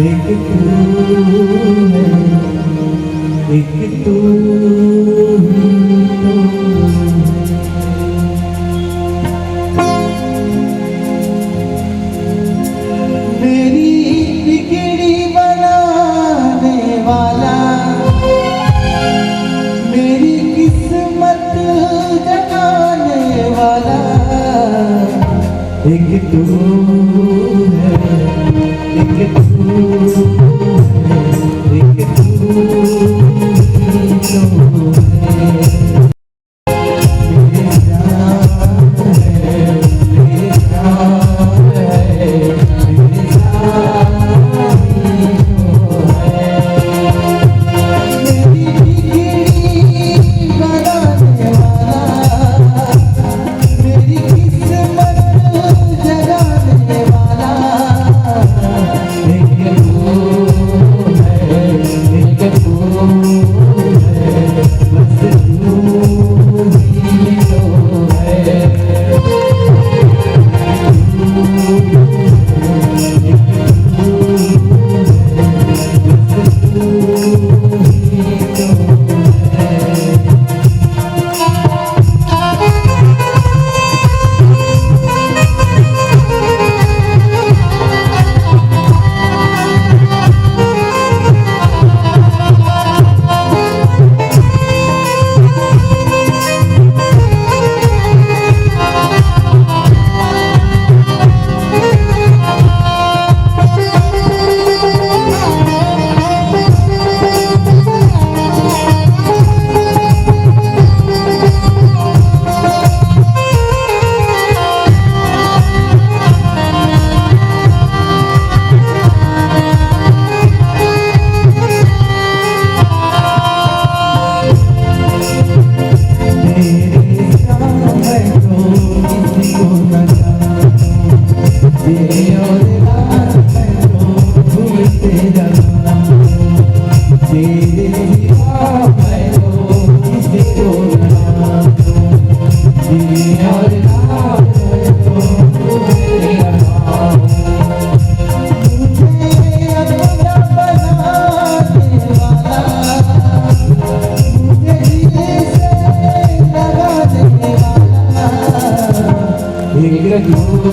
एक तू है, एक तू मेरी बिगड़ी बनाने वाला, मेरी किस्मत जगाने वाला एक तू है, एक तू है, एक तू है। मेरे जान है, मेरे जान है, मेरे जान ही तो है। मेरी बिगड़ी बनाने वाला, मेरी किस्मत जगाने वाला एक तू है, एक तू है, बस तू ही तो है। मेरे दुख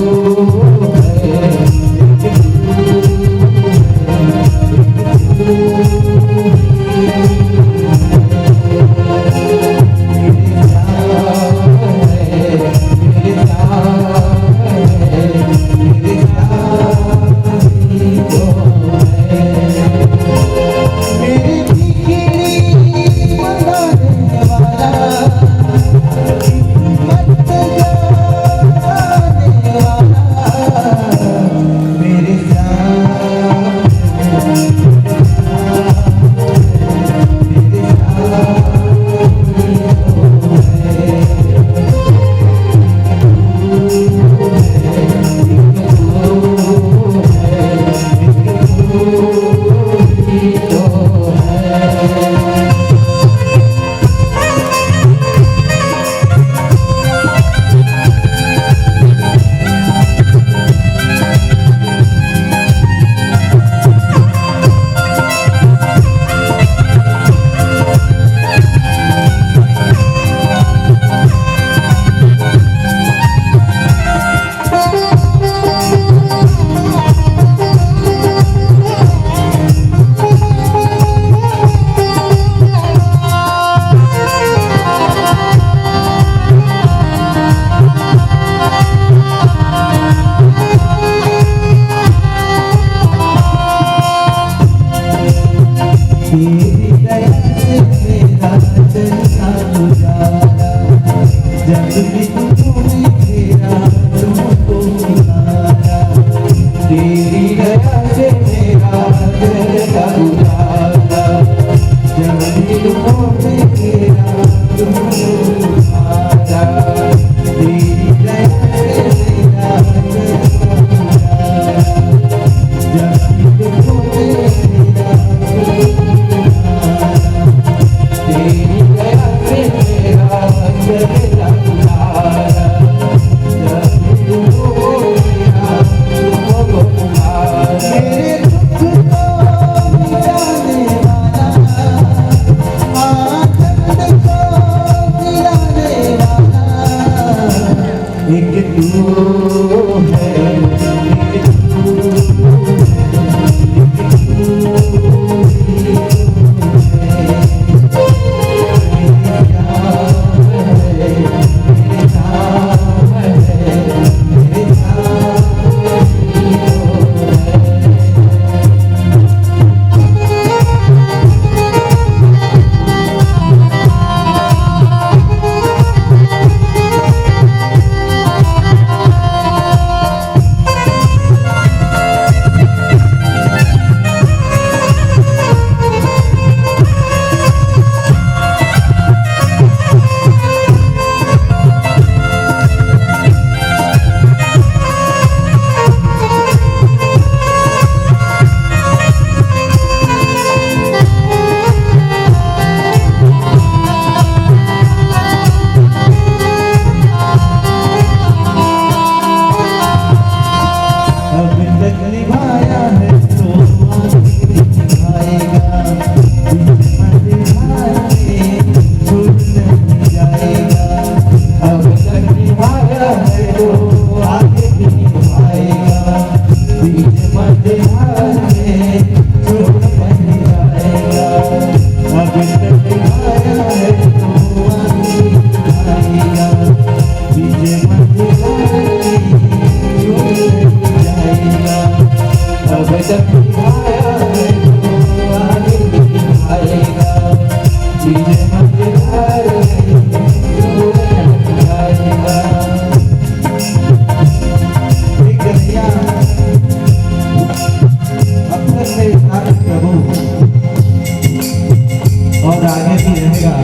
और आगे भी रहेगा,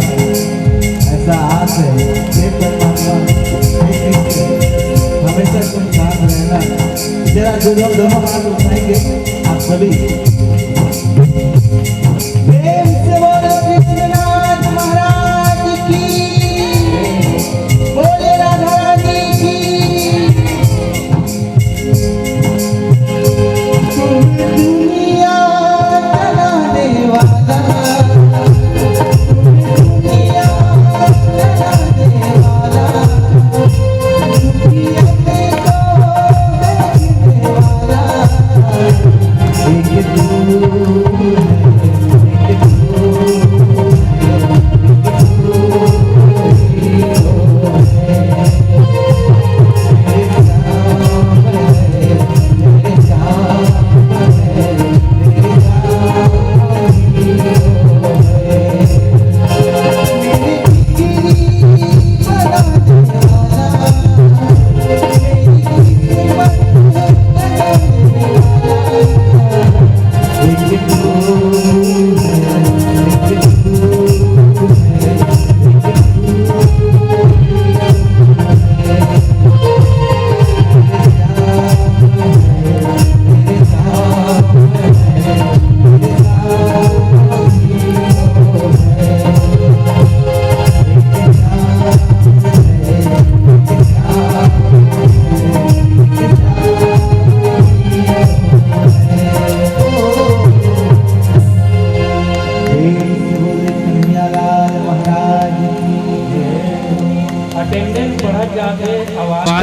ऐसा आस है। हमेशा तुम साथ रहना। जरा जो लोग दोनों हाथ उठाएंगे आप सभी प्रेम से बोलो कृष्णनाथ महाराज की, बोले राधा रानी की। दुनिया चलाने वाला, दुनिया चलाने वाला, दुनिया में तो रहने वाला एक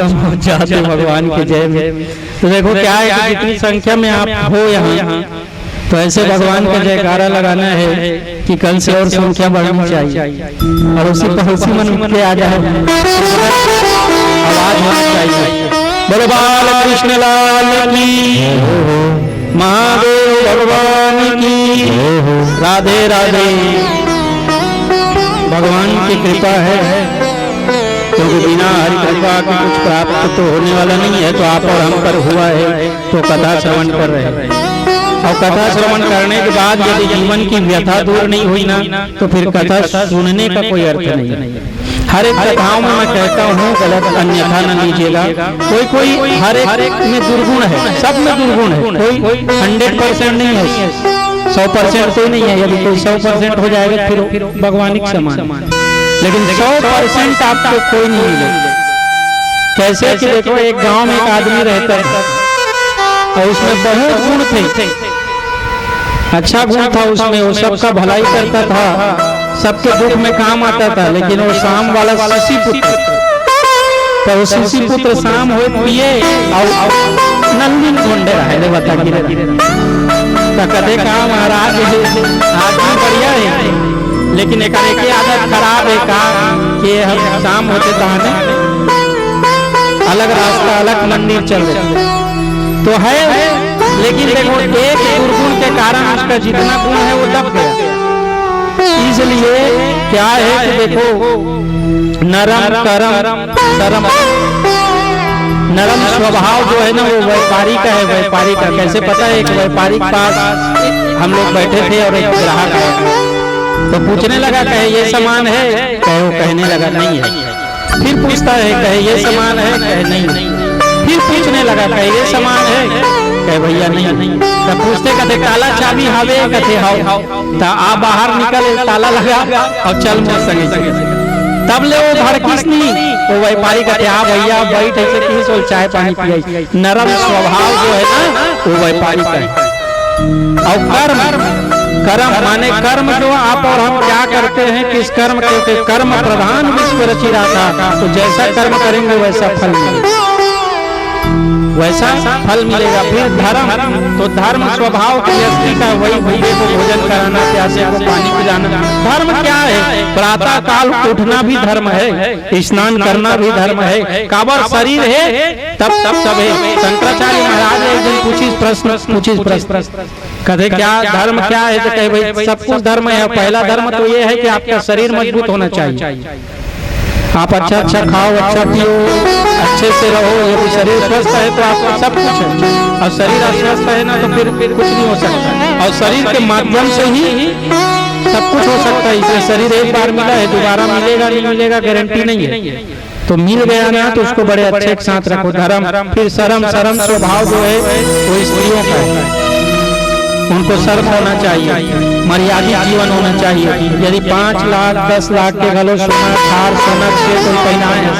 तू जाते भगवान की जय में। तो देखो क्या है कि जितनी संख्या में आप हो यहाँ, तो ऐसे भगवान का जयकारा लगाना है कि कल से और संख्या बढ़नी चाहिए और उसी पर उसी मन के आ जाए, आवाज होनी चाहिए। बोलो बाल कृष्ण लाल की, महादेव भगवान की, राधे राधे। भगवान की कृपा है, क्योंकि बिना हरि कृपा के कुछ प्राप्त तो होने वाला नहीं है। तो आप और हम पर हुआ है, तो कथा श्रवण कर रहे हैं। और कथा श्रवण करने के बाद यदि जीवन की व्यथा दूर नहीं हुई ना, तो फिर कथा सुनने का कोई अर्थ नहीं। हर एक कथाओं में मैं कहता हूँ, गलत अन्यथा न लीजिएगा। कोई हर एक में दुर्गुण है, सब में दुर्गुण है। कोई 100% नहीं है, 100% कोई नहीं है। यदि कोई 100% हो जाएगा फिर भगवानिक समान, लेकिन 100% आपको कोई नहीं मिलेगा। कैसे कि देखो, एक गांव में एक आदमी रहता था और उसमें बहुत गुण थे, अच्छा गुण था उसमें। वो सबका भलाई करता था, सबके दुख में काम आता था। लेकिन वो शाम वाला शशि पुत्र, तो वो शशि पुत्र शाम हो पिए और नंदिन ढूंढे रहे बता गिरे। तो कदे कहा महाराज आदमी बढ़िया है, लेकिन एक आदत खराब है का कि हम शाम होते तो अलग रास्ता अलग मंदिर चल रहे तो है। लेकिन देखो, एक दुर्गुण के कारण उसका जितना गुण है वो दब गया। इसलिए क्या है कि देखो, नरम करम शरम, नरम स्वभाव जो है ना वो व्यापारी का है। व्यापारी का कैसे पता है? एक व्यापारी के पास हम लोग बैठे थे और एक ग्राहक आया, तो पूछने लगा कहे ये सामान है? कहे वो कहने लगा नहीं है। फिर पूछता है कहे ये सामान है? कहे नहीं। फिर पूछने लगा कहे ये सामान है? कहे भैया नहीं। तो पूछते कहते ताला चाबी हवे? कहते हाउ। तो आ बाहर निकल, ताला लगा और चल मोर संगे। तब ले वो भड़किसनी, वो व्यापारी कहते हाँ भैया बैठ ऐसे किस और चाय पानी पिए। नरम स्वभाव जो है ना वो व्यापारी का है। और कर्म माने कर्म जो आप और हम क्या करते हैं, किस कर्म, क्योंकि कर्म प्रधान विश्व रची रहा था। तो जैसा कर्म करेंगे वैसा फल मिलेगा। वैसा फल मिलेगा। फिर धर्म, तो धर्म स्वभाव के व्यक्ति का वही भूखे को भोजन कराना, प्यासे को पानी पिलाना। धर्म क्या है? प्रातः काल उठना भी धर्म है, स्नान करना भी धर्म है। काबर शरीर है तब सब है। शंकराचार्य महाराज ने एक दिन पूछी प्रश्न कहते क्या धर्म क्या है? तो कहे भाई सब कुछ धर्म है। पहला धर्म तो ये है कि आपका शरीर मजबूत होना चाहिए, आप अच्छा खाओ, अच्छा पियो, अच्छे से रहो। यदि शरीर स्वस्थ है तो आपको सब कुछ है, और शरीर अस्वस्थ है ना तो फिर कुछ नहीं हो सकता। और शरीर के माध्यम से ही सब कुछ हो सकता है। इसलिए शरीर एक बार मिला है, दोबारा मिलेगा नहीं मिलेगा गारंटी नहीं है। तो मिल गया ना तो उसको बड़े अच्छे के साथ रखो। धर्म, फिर शर्म स्वभाव जो है वो स्त्रियों का है, उनको शर्म होना चाहिए, मर्यादित जीवन होना चाहिए। यदि 5 लाख 10 लाख के घलो सोना थार सोना से कोई पहना है,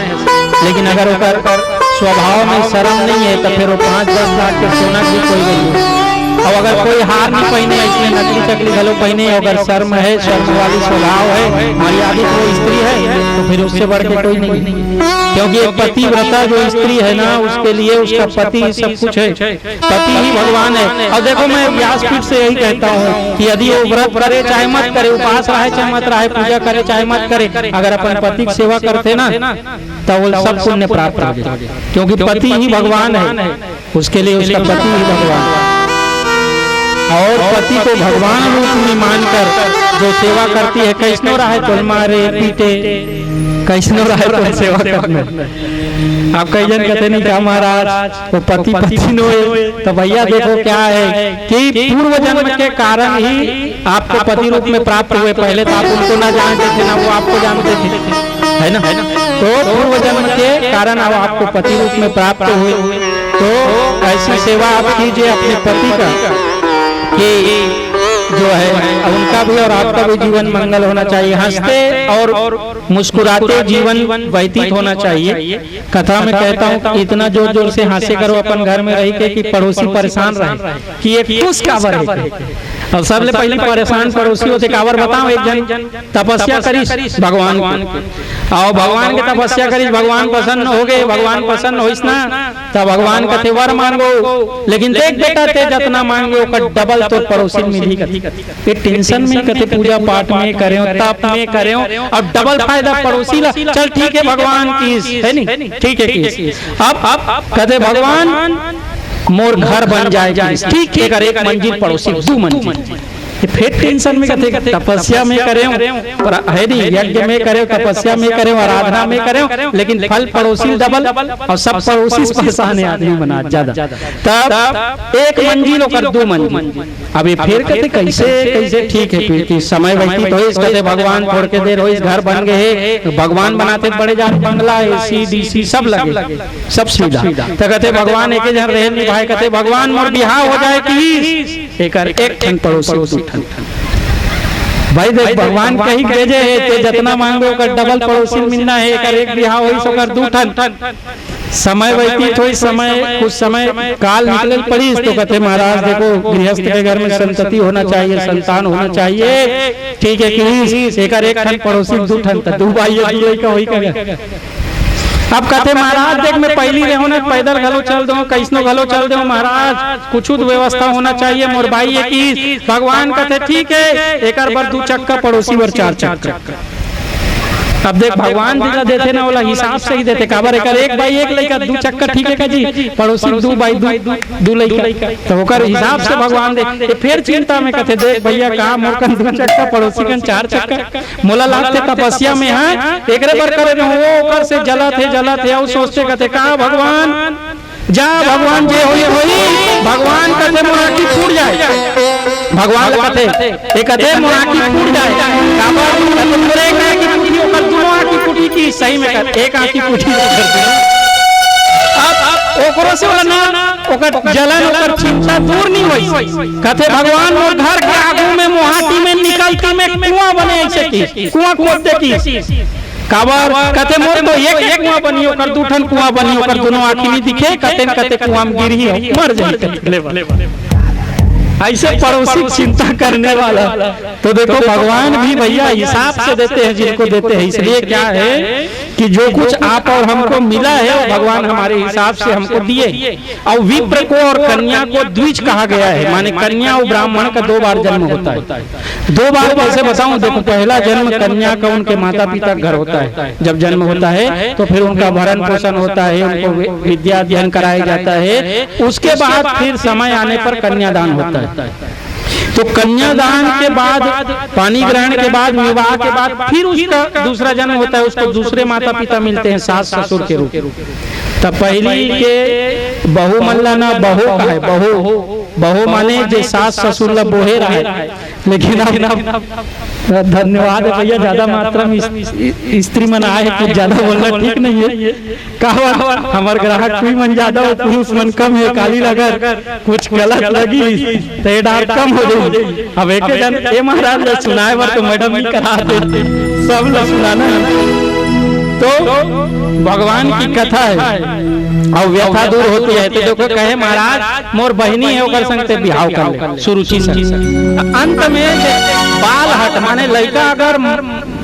लेकिन अगर उसका स्वभाव में शर्म नहीं है तो फिर वो 5-10 लाख के सोना की कोई नहीं। और अगर कोई हार नहीं पहने, इसमें नकली चकली घलो पहने, अगर शर्म है, शर्म वाली स्वभाव है, मर्यादित वो स्त्री है, तो फिर उससे बढ़ के कोई नहीं। क्योंकि एक पतिव्रता जो स्त्री है ना, उसके लिए उसका पति सब कुछ है, पति ही भगवान है। और देखो मैं व्यासपीठ से यही कहता हूँ कि यदि वो व्रत करे चाहे मत करे, उपवास रहे चाहे मत रहे, पूजा करे चाहे मत करे, अगर अपन पति की सेवा करते ना तो वो सब पुण्य प्राप्त हो जाए। क्योंकि पति ही भगवान है, उसके लिए उसका पति ही भगवान है। और पति को भगवान रूप में मानकर जो सेवा करती है, कैसनो रहा तो मारे पीटे, कैसनो रहा तो सेवा करने। आप कई जन कहते नहीं क्या महाराज वो पति नो है, तो भैया देखो क्या है कि पूर्व जन्म के कारण ही आपको पति रूप में प्राप्त हुए। पहले तो आप उनको ना जानते थे ना वो आपको जानते थे, है ना। तो पूर्व जन्म के कारण अब आपको पति रूप में प्राप्त हुए। तो ऐसी सेवा आप कीजिए अपने पति का कि जो है उनका भी और आपका भी जीवन मंगल होना चाहिए। हंसते और मुस्कुराते जीवन व्यतीत होना चाहिए। कथा में कहता हूँ इतना जोर जोर से हंसे करो अपन घर में रह के कि पड़ोसी परेशान रहे कि ये खुश काबर है। और सबले पहले परेशान पड़ोसियों से काबर बताओ। एक जन तपस्या करीस भगवान और भगवान के तपस्या करीस, भगवान प्रसन्न हो गए। भगवान प्रसन्न होइस ना तब भगवान कहते वर मांगो, लेकिन देख बेटा ते जितना मांगे ओकर डबल तो पड़ोसी मिली। ये टेंशन में कहते पूजा पाठ में करे, तप में करे और डबल फायदा पड़ोसी ला। चल ठीक है भगवान की है नहीं, ठीक है की अब कहते भगवान मोर घर बन जाएगा, ठीक है। एक मंजिल पड़ोसी 2 मंजिल, फिर टेंशन में कहते तपस्या में करे है नहीं, यज्ञ में करे, तपस्या में करे, आराधना में करे, लेकिन फल पड़ोसी डबल और सब पड़ोसी परेशान है आदमी बना ज्यादा। तब 1 मंजिल और 2 मंजिल। अभी फिर कहते कैसे ठीक है कि समय व्यतीत हो, कहते भगवान थोड़ के देर हो घर बन गए, भगवान बनाते बड़े जान बंगला AC DC सब लगे सब सुविधा। तो कहते भगवान एक जन रहे निभाए, कहते भगवान मोर बिहार हो जाए कि एक ठन पड़ोसी भाई देख भगवान कहीं भेजे है ते जितना मांगे ओकर डबल पड़ोसी मिलना है। एक बिहार होई सोकर 2 ठन समय व्यतीत होई, समय कुछ समय काल निकल पड़ी तो कहते महाराज देखो गृहस्थ के घर में संतति होना चाहिए, संतान होना चाहिए, ठीक है कि एक ठन पड़ोसी 2 ठन 2 भाई का होई कर। अब कहते महाराज देख मैं पहली रहो ना पैदल घलो चल दो, कैसनो घलो चल दो महाराज, कुछ व्यवस्था होना चाहिए मोर भाई की। भगवान कहते ठीक है एक बार 2 चक्का पड़ोसी बार 4 चक्का। अब देख भगवान जिला देते ना वाला हिसाब से ही देते। काबर एक भाई 1 लड़का 2 चक्का ठीक है का जी, पड़ोसी 2 भाई 2 लड़का, तो ओकर हिसाब से भगवान दे। फिर चिंता में कहते देख भैया कहा मोर कन 2 चक्का पड़ोसी कन 4 चक्का। मोला लागते तपस्या में है एक बार करे वो ओकर से जलत है और सोचते कहते कहा भगवान जा भगवान जे होई भगवान कहते मोराकी फूट जाए। भगवान कहते मोराकी फूट जाए। फूटी की सही में एक आंख की फूटी ओकरो से ना ओकर जलन ओकर चिंता दूर नहीं होई। कहते भगवान मोर घर के आगू में मोहाटी में निकलती में कुआं बने ऐसे की कुआं खोदते की काबर कहते मोर तो एक कुआं बनी ओकर 2 ठन कुआं बनी ओकर दोनों आंखी नहीं दिखे, कहते कुआं में गिरी मर जाए। ऐसे पड़ोसी चिंता करने वाला। तो देखो भगवान भी भैया हिसाब से देते हैं जिनको देते हैं। इसलिए क्या है कि जो कुछ आप और हमको मिला है वो भगवान हमारे हिसाब से हमको दिए। और विप्र को और कन्या को द्विज कहा गया है, माने कन्या और ब्राह्मण का 2 बार जन्म होता है। 2 बार कैसे बताऊं? देखो, पहला जन्म कन्या का उनके माता पिता घर होता है, जब जन्म होता है तो फिर उनका भरण पोषण होता है, उनको विद्या अध्ययन कराया जाता है। उसके बाद फिर समय आने पर कन्यादान होता है। तो कन्यादान के बाद, पानी ग्रहण के बाद, विवाह के बाद फिर उसका दूसरा जन्म होता है, उसको दूसरे माता पिता मिलते हैं सास ससुर के रूप में। तब पहली के बहु मल्लाना बहू का है, बहू माने जो सास ससुर ला बोहे रहा है। लेकिन अब धन्यवाद है भैया, ज्यादा मात्रा में स्त्री मन आए, कुछ ज्यादा बोलना ठीक नहीं है। कहा हमारे ग्राहक कोई मन ज्यादा हो, पुरुष मन कम है, काली लगर कुछ गलत लगी तो डांट कम हो जाए। अब एक जन ए महाराज ने सुनाए बार तो मैडम भी करा देते, सब लोग सुनाना। तो भगवान की कथा है और व्यथा दूर होती है। तो देखो कहे महाराज मोर बहनी है, ओकर संग से बिहाव कर ले, सुरुचि से। अंत में बाल हट माने लड़का अगर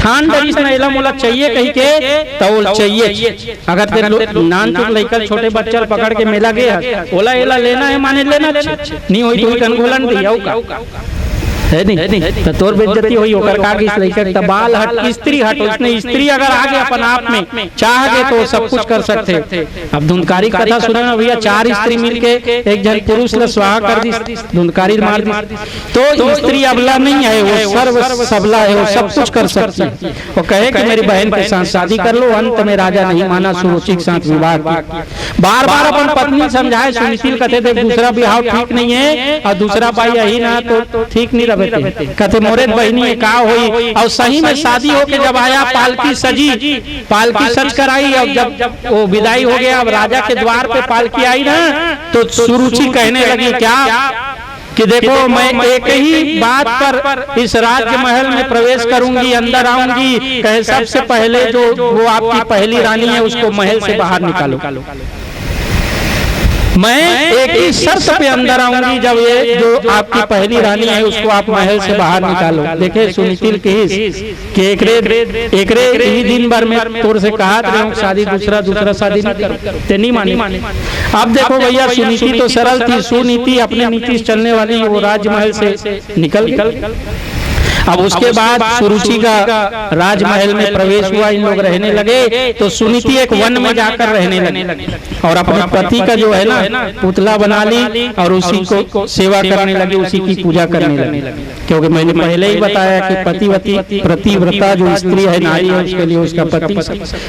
ठान डरिस न एला मोला चाहिए कही के तो चाहिए। अगर तेरे नान चुक लड़का छोटे बच्चा पकड़ के मेला गया, ओला एला लेना है माने लेना नहीं होई तो कनगोलन दिया है नहीं तो तोर बेइज्जती होई। ओकर का इस लइका का बाल हट, स्त्री हट। उसने स्त्री अगर आगे अपन आप में चाह गए तो सब कुछ कर सकते। अब धुंधकारी कथा सुना ना भैया, 4 स्त्री मिलके एक जन पुरुष ला स्वाहा कर दी, धुंधकारी मार दी। तो स्त्री अबला नहीं है, वो सर्व सबला है, वो सब कुछ कर सकती है। वो कहे कि मेरी बहन के साथ शादी कर लो। अंत में राजा नहीं माना, सुरुचि के साथ विवाह किया। बार बार अपन पत्नी समझाए, सुनीतिल कहते थे दूसरा विवाह ठीक नहीं है और दूसरा पाई यही ना तो ठीक नहीं। कहते मोरे बहनी का हुई। और सही में शादी होके जब आया, पालकी सजी, पालकी सज कराई। और जब वो विदाई हो गया, अब राजा के द्वार पे पालकी आई ना, तो सुरुचि कहने लगी क्या कि देखो मैं एक ही बात पर इस राज्य महल में प्रवेश करूंगी, अंदर आऊंगी। कहे सबसे पहले जो वो आपकी पहली रानी है उसको महल से बाहर निकालो। मैं एक ही शर्त पे अंदर आऊंगी, जब ये जो आपकी पहली रानी है उसको आप महल से बाहर निकालो। देखे सुनीतिल के एकरे ही दिन भर में तोर से कहा शादी दूसरा शादी नहीं करो, नहीं मानी। अब देखो भैया, सुनीति तो सरल थी, सुनीति अपने नीति से चलने वाली, वो राजमहल से निकल। अब उसके बाद सुरुचि का राजमहल में प्रवेश हुआ, इन लोग रहने लगे। तो सुनीति एक वन में जाकर रहने लगी और अपने पति का जो है ना पुतला बना ली और उसी को सेवा करने लगी, उसी की पूजा करने लगी। क्योंकि मैंने पहले ही बताया कि पतिव्रता जो स्त्री है, नारी है, उसके लिए उसका पति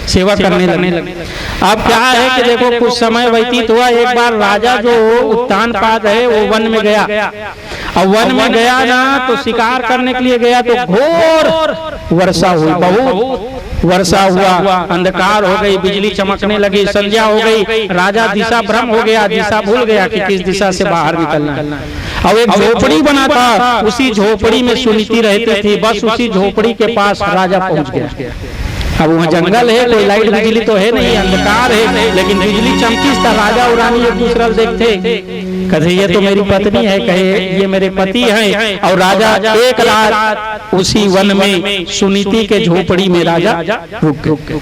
सेवा करने लगे। अब क्या है कि देखो कुछ समय व्यतीत हुआ, एक बार राजा जो उत्तानपाद है वो वन में गया। और वन में गया ना तो शिकार करने के लिए गया, तो घोर वर्षा हुई, बहुत वर्षा हुआ, अंधकार हो गई, बिजली चमकने लगी, संध्या हो गई। राजा दिशा भ्रम हो गया, दिशा भूल गया कि किस दिशा से बाहर निकलना है। और एक झोपड़ी बना था, उसी झोपड़ी में सुनीति रहती थी। बस उसी झोपड़ी के पास राजा पहुंच गया। अब वहाँ जंगल है, कोई लाइट बिजली तो है नहीं, अंधकार है, लेकिन बिजली चमकी। राजा और रानी एक दूसरा देखते, कहते ये तो मेरी पत्नी है, कहे ये मेरे पति हैं। और राजा एक रात उसी वन में सुनीति के झोपड़ी में राजा रुक गए।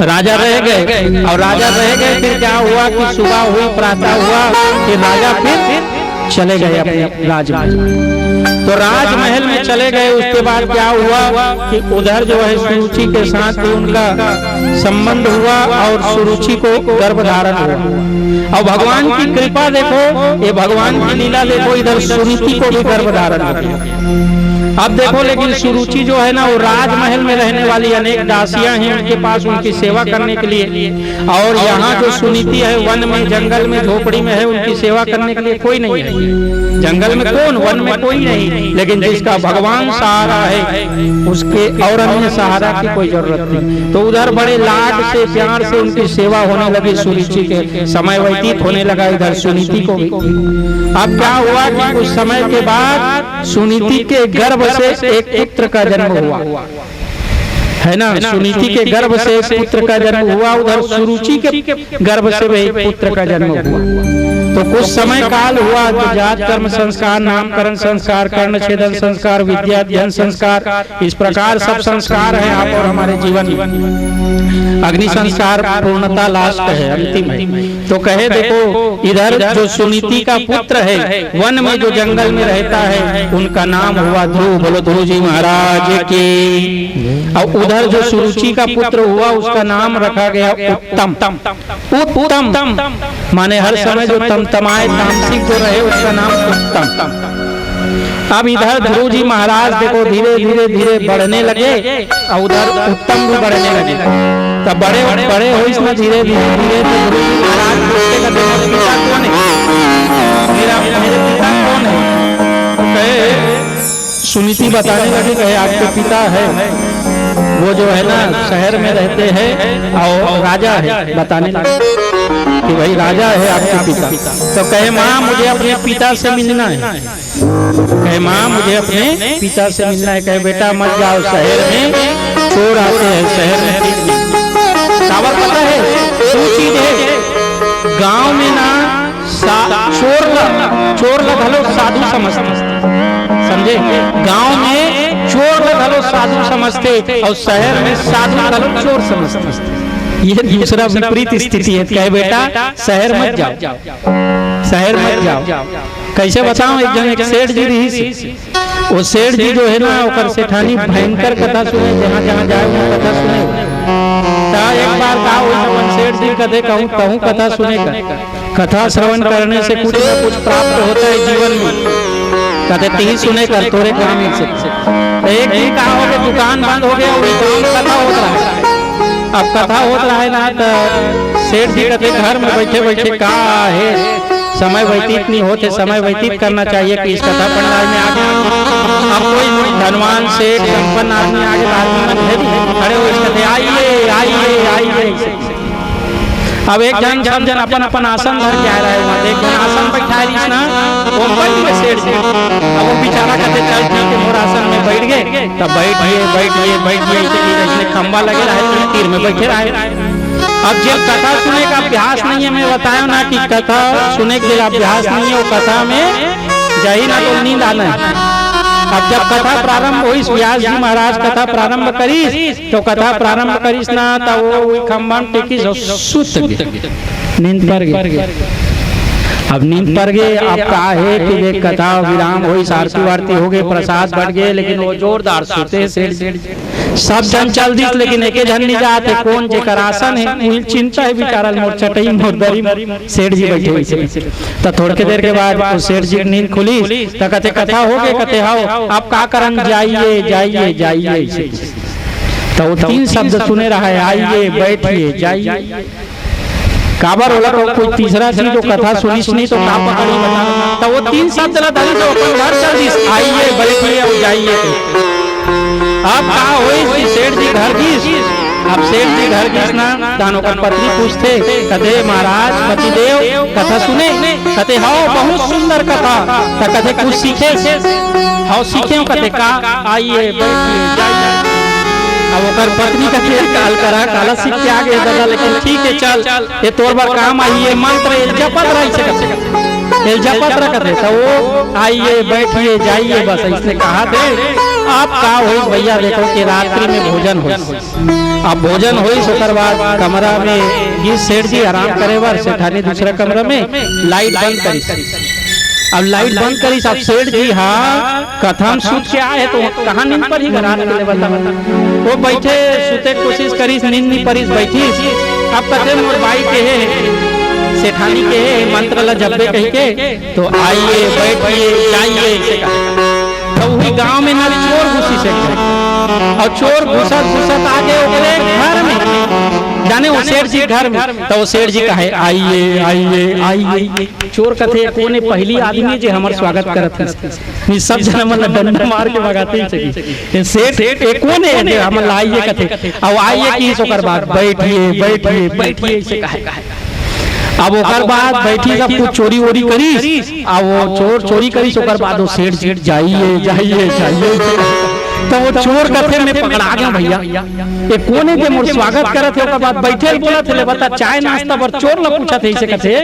राजा रह गए और राजा रह गए। फिर क्या हुआ कि सुबह हुई, प्रातः हुआ, फिर राजा फिर चले गए अपने राजमहल। तो राजमहल में चले गए। उसके बाद क्या हुआ कि उधर जो है सुरुचि के साथ भी उनका संबंध हुआ और सुरुचि को गर्भधारण हुआ। और भगवान की कृपा देखो, ये भगवान की लीला देखो, इधर सुनीति को भी गर्भधारण हो गया। अब देखो लेकिन सुरुचि जो है ना, वो राजमहल में रहने वाली अनेक दासियां हैं उनके पास, उनकी सेवा करने के लिए। और यहाँ जो सुनीति है वन में, जंगल में, झोपड़ी में है, उनकी सेवा करने के लिए कोई नहीं है। जंगल में कौन, वन में कोई नहीं, लेकिन जिसका भगवान सहारा है उसके और अन्य सहारा की कोई जरूरत नहीं। तो उधर बड़े लाड से, प्यार से उनकी सेवा होने लगी। सुरुचि के समय व्यतीत होने लगा, इधर सुनीति को भी। अब क्या हुआ कि कुछ समय के बाद सुनीति के गर्भ से एक पुत्र का जन्म हुआ, है ना। सुनीति के गर्भ से एक पुत्र का जन्म हुआ, उधर सुरुचि के गर्भ से भी एक पुत्र का जन्म हुआ। तो कुछ समय काल हुआ तो जात कर्म संस्कार, नामकरण संस्कार, कर्ण छेदन संस्कार, विद्या अध्ययन संस्कार, इस प्रकार सब संस्कार है आप और हमारे जीवन में। अग्नि संस्कार पूर्णता लास्ट है, अंतिम है। तो कहे देखो इधर जो सुनीति का पुत्र है वन में जो जंगल में रहता है उनका नाम हुआ ध्रुव, बोलो ध्रुव जी महाराज की। और उधर जो सुरुचि का पुत्र हुआ उसका नाम रखा गया उत्तम। उत्तम माने हर समय जो तमतमाए तामसिक जो रहे उसका नाम उत्तम। अब इधर ध्रुव जी महाराज देखो धीरे धीरे धीरे बढ़ने लगे और उधर उत्तम भी बढ़ने लगे। तब बड़े बड़े हो इसमें धीरे धीरे धीरे ध्रुव जी महाराज पूछते कहते मेरे पिता कौन है, मेरे पिता कौन है। तो कहे सुनीति बताने लगी, कहे आपके पिता है वो जो है ना शहर में रहते हैं और राजा है, बताने लगे कि भाई राजा है आपके पिता। तो कहे माँ मुझे अपने पिता से मिलना है। कहे माँ मुझे अपने पिता से मिलना है। कहे बेटा मत जाओ, शहर में चोर आते हैं, शहर में काबर पता है दो चीज है। गांव में ना चोर लगलो साधु समझते, समझे। गांव में चोर लगलो साधु समझते और शहर में साधु लगलो चोर समझते। ये दूसरा विपरीत स्थिति है। कहे बेटा शहर मत जाओ, शहर मत जाओ। कैसे बताऊं, एक जन एक सेठ जी रही, वो सेठ जी जो है ना ओकर सेठानी भयंकर कथा सुने, जहाँ जहाँ जाए वो कथा सुने। एक बार कहा अपन सेठ जी कदे कहूँ कथा सुने कर। कथा श्रवण करने से कुछ न कुछ प्राप्त होता है जीवन में। कहते ती सुने कर तोरे काम से। एक दिन कहा हो गया दुकान बंद हो गया और कथा होता रहा। अब कथा होता रहा है ना तो सेठ जी कहते घर में बैठे बैठे का है समय व्यतीत नहीं होते, समय व्यतीत करना चाहिए कि इस कथा पंडाल में आगे। अब कोई धनवान सेठ संपन्न आदमी आगे खड़े हो कहते आइए आइए आइए। अब एक जन सब जन अपन अपन आसन धर के आ रहे हैं, एक जन आसन बैठा रही ना वो बन सेठ जी। अब वो बेचारा कहते चल ठीक है मोर आसन में बैठ गए। तब बैठिए इसने खंबा लगे रहे तीर में बैठे रहे। अब जब कथा सुने का अभ्यास नहीं है, मैं बताया ना कि कथा सुने के लिए अभ्यास नहीं है, वो कथा में जाही ना तो नींद आना है। अब जब कथा प्रारंभ हुई, व्यास जी महाराज कथा प्रारंभ करीस तो कथा प्रारंभ करीस ना तो वो खंबा टेकी सुत नींद पर गए। अब नींद पर गए। अब कहा है कि देख कथा विराम हुई, आरती वारती हो गई, प्रसाद बढ़ गए, लेकिन वो जोरदार सोते सब जन चल दी, लेकिन एक जन नहीं जाते। कौन जेकर आसन है चिंता है बेचारा, मोर चटई मोर दरी सेठ जी बैठे हुए। तो थोड़े देर के बाद सेठ जी नींद खुली तो कहते कथा हो गए। कहते हाओ आप का करन जाइए जाइए जाइए। तो वो तीन शब्द सुने रहा है, आइए बैठिए जाइए। काबर होला तो कोई तीसरा चीज जो कथा सुनिस नहीं तो का पकड़ी बता। तो वो तीन शब्द ला धरी तो अपन घर चल दी, आइए बैठिए और जाइए। अब का होई सेठ जी घर की। अब सेठ जी घर की ना दानों का पत्नी पूछते कहते महाराज पतिदेव कथा सुने। कहते हाओ बहुत सुंदर कथा। तो कहते कुछ सीखे हाओ सीखे। कहते का आइए बैठिए जाइए। अब ओकर पत्नी का काल करा काला सीख के आगे दादा, लेकिन ठीक है चल ये तोर बार काम आइए मंत्र जपत रही से करते जपत रखते। तो वो आइए बैठिए जाइए बस इसने कहा थे। आप का हो भैया देखो कि रात्रि में भोजन हो। अब भोजन हो ओकर बाद कमरा में ये सेठ जी आराम करे बार सेठानी दूसरा कमरा में लाइट बंद करी। अब लाइट बंद करी सब सेठ जी हाँ कथा में सूत के आए तो कहाँ नींद पर ही रात के बता वो बैठे सुते कोशिश करी नींद नहीं परी बैठी। अब कहते मोर बाई के है सेठानी के है मंत्र ला जब्बे कह के तो आइए बैठिए जाइए। तो वही गांव में ना चोर घुसी से और चोर घुसत आगे ओकरे घर में जाने वो सेठ जी घर में। तो वो सेठ जी कहे आइए आइए आइए। चोर कथे कोने पहली आदमी जे हमर स्वागत करत है सब जन मन डंडा मार के भगाते ही सेठ एक कोने हम लाइए कथे अब आइए कि ओकर बाद बैठिए बैठिए बैठिए से कहे। अब ओकर बाद बैठी सब कुछ चोरी वोरी करी। अब वो चोर चोरी करी ओकर बाद वो सेठ जी जाइए जाइए जाइए। तो वो चोर कथे में पकड़ा गया भैया। ये कोने के मोर स्वागत करत थे, ओकर बाद बैठे बोला थे बता चाय नाश्ता बर चोर ला पूछा थे, इसे कथे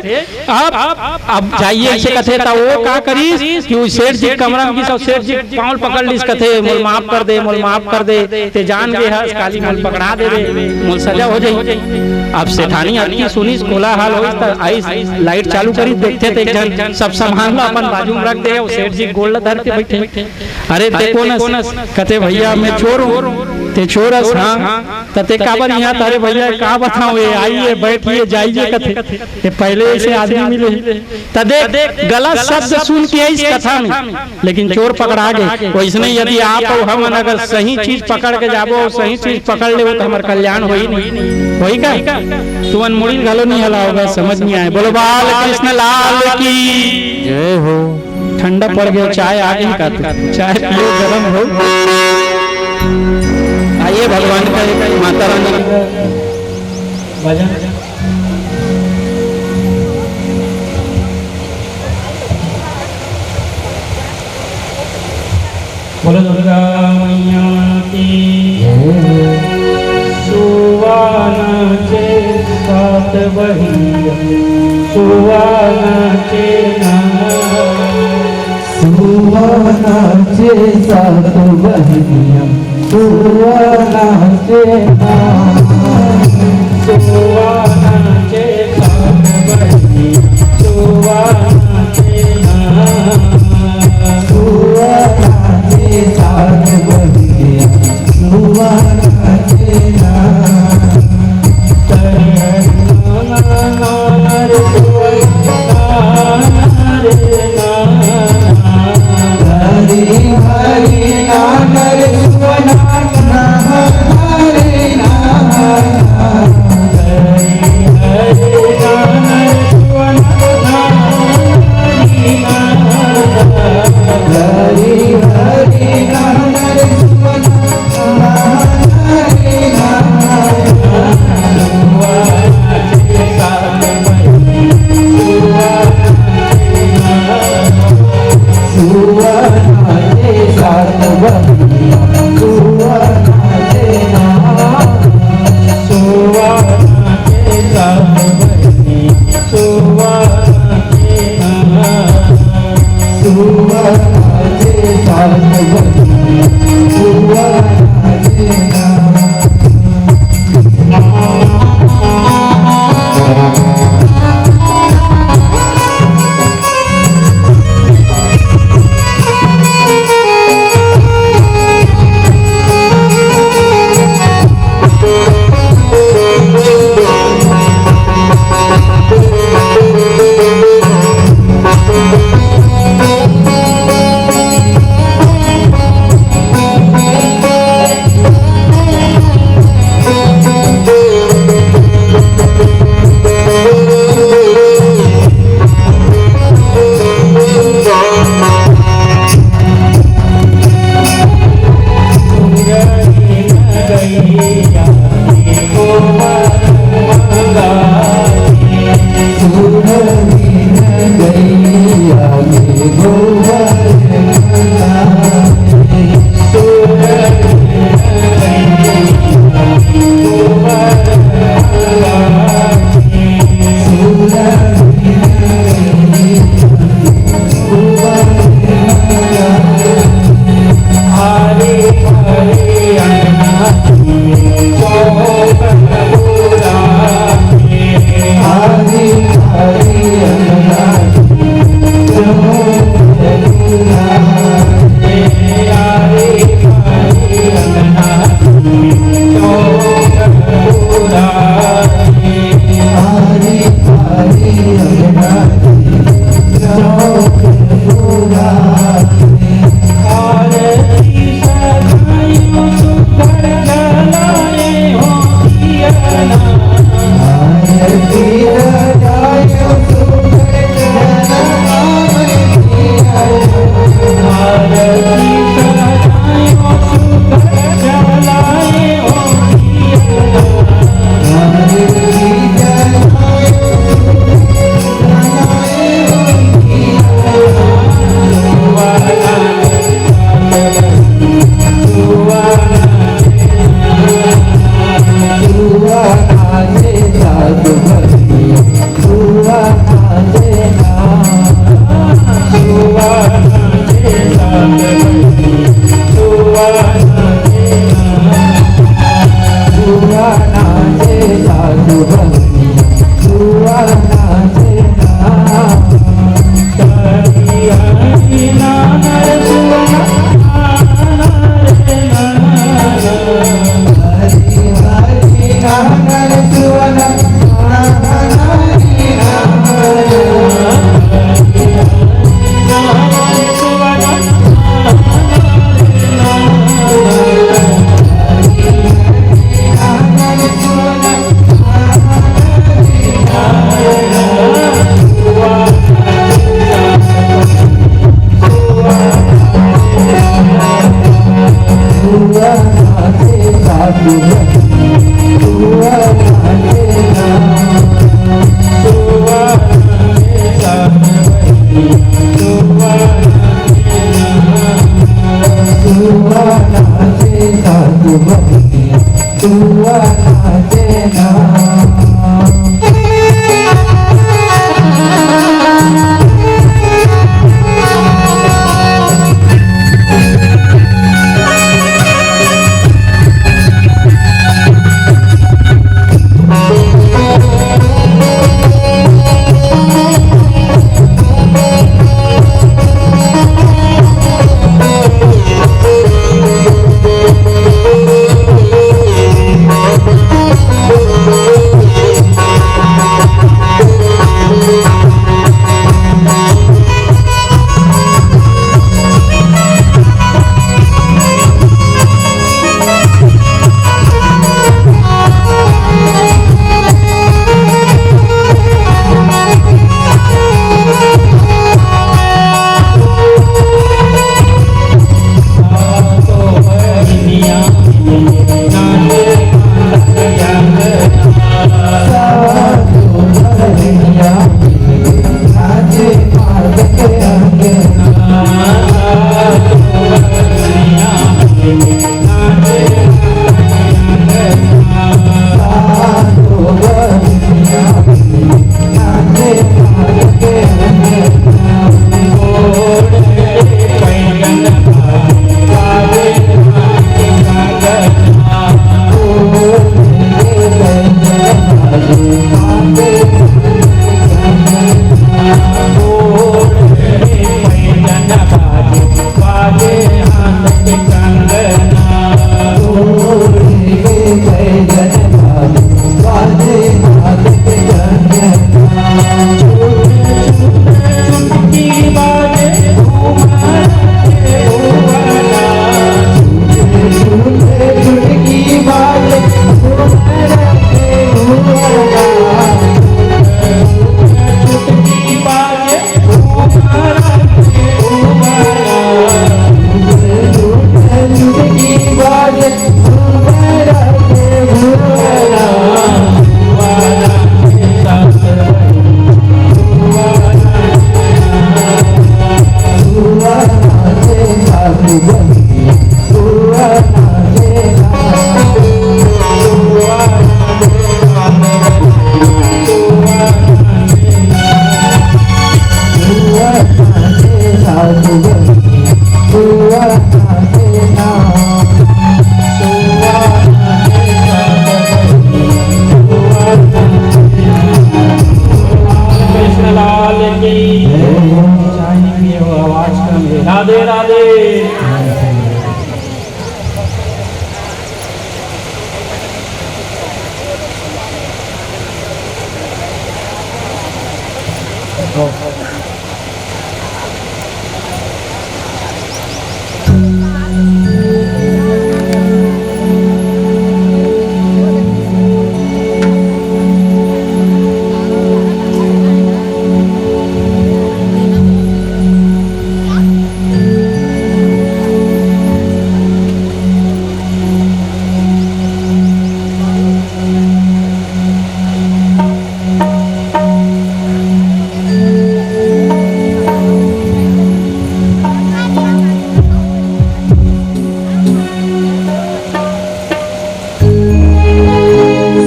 अब जाइए इसे कथे ता वो का करीस कि वो सेठ जी कमरा में सब सेठ जी पाँव पकड़ लीस कथे मोल माफ कर दे, मोल माफ कर दे, ते जान गए हस काली मोल पकड़ा दे रे, मोल सजा हो जाई। अब सेठानी आदमी सुनी कोला हाल होइस त आई लाइट चालू करी, देखते थे एक जन सब सामान ला अपन बाजू में रख दे, वो सेठ जी गोल धर के बैठे। अरे ते कोनस कथे भैया मैं चोर हूं, ते चोरस हां तते काबर यहाँ तारे भैया का बताऊं, ये आइए बैठिए जाइए कथे ये पहले ऐसे आदमी मिले त देख गलत शब्द सुन के इस कथा में, लेकिन चोर पकड़ा गए। वैसने यदि आप और हम अगर सही चीज पकड़ के जाबो, सही चीज पकड़ ले तो हमार कल्याण होई नहीं होई का तुमन मुड़ी घलो नहीं हला होगा, समझ नहीं आए। बोलो बाल कृष्ण लाल की जय हो। ठंडा पड़ गया, चाय आ गई का चाय पियो गरम हो। आइए भगवान का माता रानी का भजन। बोलो दुर्गा मैया की सुवानाचे सात बहिया, सुवानाचे सुवानाचे सात बहिया, सुवानाचे सुवानाचे सात बहिया, सुवानाचे सुवानाचे सात बहिया, सुवानाचे Hare राधे राधे।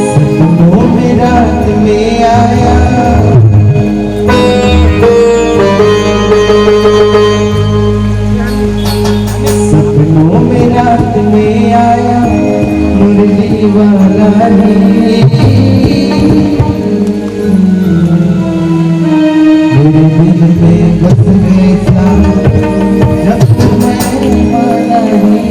सपनों में रात में आया, सपनों में रात में आया मुरली वाला ही, मेरे दिल में बस गए था जब तुम्हें माना ही।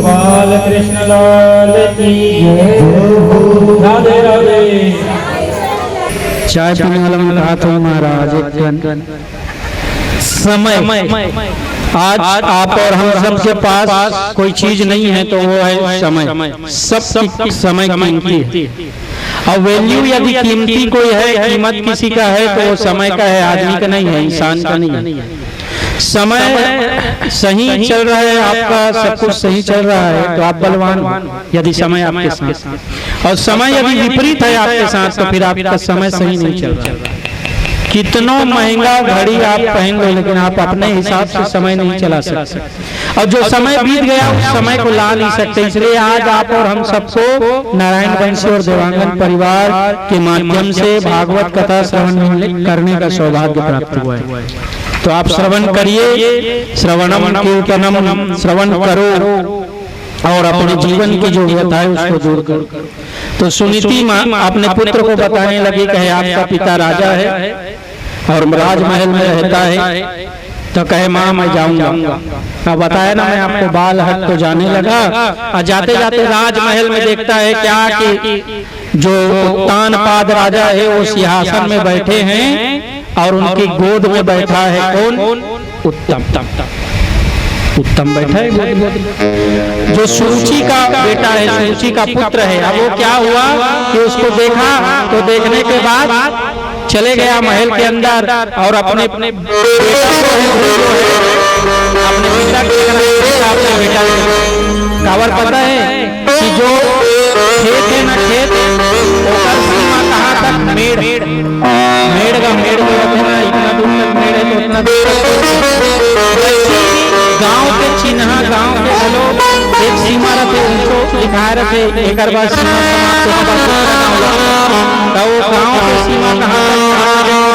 बाल कृष्ण लाल की राधे राधे। चाय पीने वाला मैंने कहा था महाराज समय आज आप और हम सबके पास कोई चीज नहीं है तो वो है समय। सब समय कीमती है और वैल्यू यदि कीमती कोई है, कीमत किसी का है तो वो समय का है, आदमी का नहीं है, इंसान का नहीं है। समय सही चल रहा है आपका, सब कुछ सही चल रहा है तो आप बलवान हो यदि समय आपके साथ, और समय यदि विपरीत है आपके साथ तो फिर आपका समय सही नहीं चल रहा। कितना महंगा घड़ी आप पहन लो लेकिन आप अपने हिसाब से समय नहीं चला सकते, और जो समय बीत गया उस समय को ला नहीं सकते। इसलिए आज आप और हम सबको नारायण वंशी और देवांगन परिवार के माध्यम से भागवत कथा श्रवण करने का सौभाग्य प्राप्त हुआ है। तो आप श्रवण करिए, श्रवणम कीर्तनम, श्रवण करो और अपने जीवन की जो व्यथा है उसको दूर करो। तो सुनीति माँ अपने पुत्र को बताने लगी कहे आपका पिता राजा है और राजमहल में रहता है, तो कहे माँ मैं जाऊंगा। अब बताया ना मैं आपको, बाल हक तो जाने लगा और जाते जाते राजमहल में देखता है क्या कि जो उत्तानपाद राजा है वो सिंहासन में बैठे हैं और उनकी गोद में बैठा है कौन? उत्तम। उत्तम बैठा है गोद में, जो सुरुचि का बेटा है, सुरुचि का पुत्र है। अब वो क्या हुआ कि उसको देखा, तो देखने के बाद चले गया महल के अंदर और अपने अपने बेटा कावर पता है कि जो खेत है ना, खेत सीमा कहाँ तक? मेड़ का मेड़ जो है इतना दूर तक मेड़ है तो उतना गांव के चिन्हा, गांव के लोग एक सीमा रखे उनको दिखाए रखे, एक बार सीमा तो वो गांव के सीमा कहाँ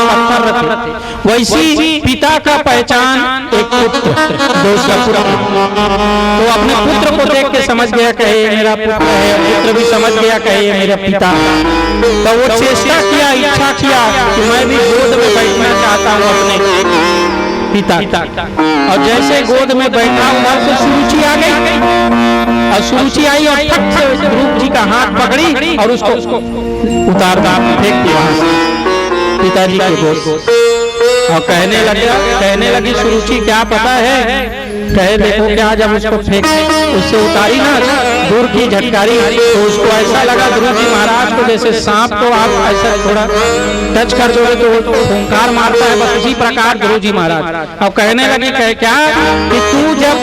पत्थर रखे। वैसी पिता का पहचान एक पुत्र, दूसरा पुत्र। तो अपने पुत्र को देख के समझ गया कहे मेरा पुत्र है, पुत्र भी समझ गया कहे मेरा पिता। तो वो चेष्टा किया, इच्छा किया कि मैं भी गोद में बैठना चाहता हूँ अपने पिता। और जैसे गोद में बैठा उधर से सुरुचि आ गई और सुरुचि आई और ठक से ध्रुव जी का हाथ पकड़ी और उसको उतार फेंक दिया वहां से पिताजी के गोद। और कहने लगी सुरुचि क्या पता है? कहे देखो क्या जब उसको फेंक उससे उतारी ना दूर की झटकारी तो उसको ऐसा लगा ध्रुव जी महाराज को जैसे सांप को आप ऐसा थोड़ा टच कर दोगे तो फुंकार मारता है, बस उसी प्रकार ध्रुव जी महाराज। अब कहने लगे कहे क्या कि तू जब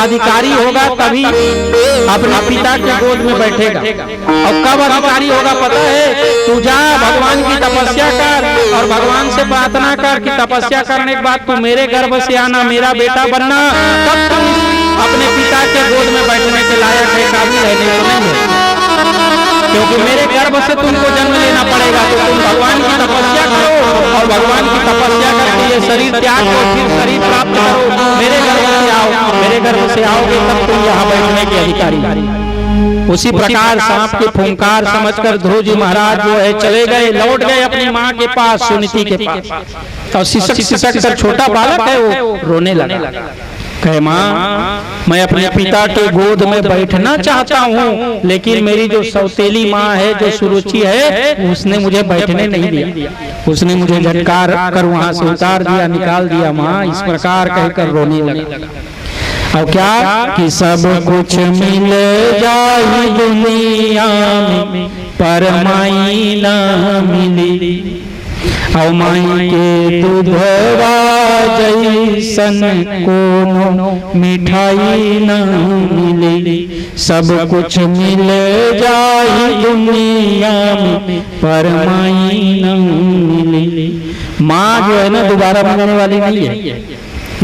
अधिकारी होगा तभी अपने पिता के गोद में बैठेगा, और कब अधिकारी होगा पता है? तू जा भगवान की तपस्या कर और भगवान से प्रार्थना कर कि तपस्या करने के बाद तू मेरे गर्भ से आना, मेरा बेटा बनना, तब तुम अपने पिता के गोद में बैठने के लायक है, काबिल है, नहीं है। क्योंकि मेरे गर्भ से तुमको जन्म लेना पड़ेगा, तो तुम भगवान की तपस्या करो और भगवान की तपस्या करके ये शरीर त्याग करो, फिर शरीर प्राप्त करो, मेरे गर्भ से आओ, मेरे गर्भ से आओगे तब तुम यहाँ बैठने के अधिकारी। उसी प्रकार सांप के फुंकार समझकर ध्रुव जी महाराज जो है चले गए, लौट गए अपनी माँ के पास, सुनीति के पास। और सिसक कर छोटा बालक है वो रोने लगा, कहे माँ मैं अपने पिता के गोद में बैठना चाहता हूँ, लेकिन मेरी जो सौतेली माँ है, जो सुरुचि है, उसने मुझे बैठने नहीं दिया, उसने मुझे झटकार कर वहां से उतार दिया, निकाल दिया माँ। इस प्रकार कहकर रोने लगा। और क्या कि सब कुछ मिल जाए दुनिया में पर माई ना मिली, और माई के दूधवा जैसन कोनो मिठाई न मिले। सब कुछ मिल जाए दुनिया में पर माई न मिले। माँ जो है ना दोबारा बनने वाली नहीं है,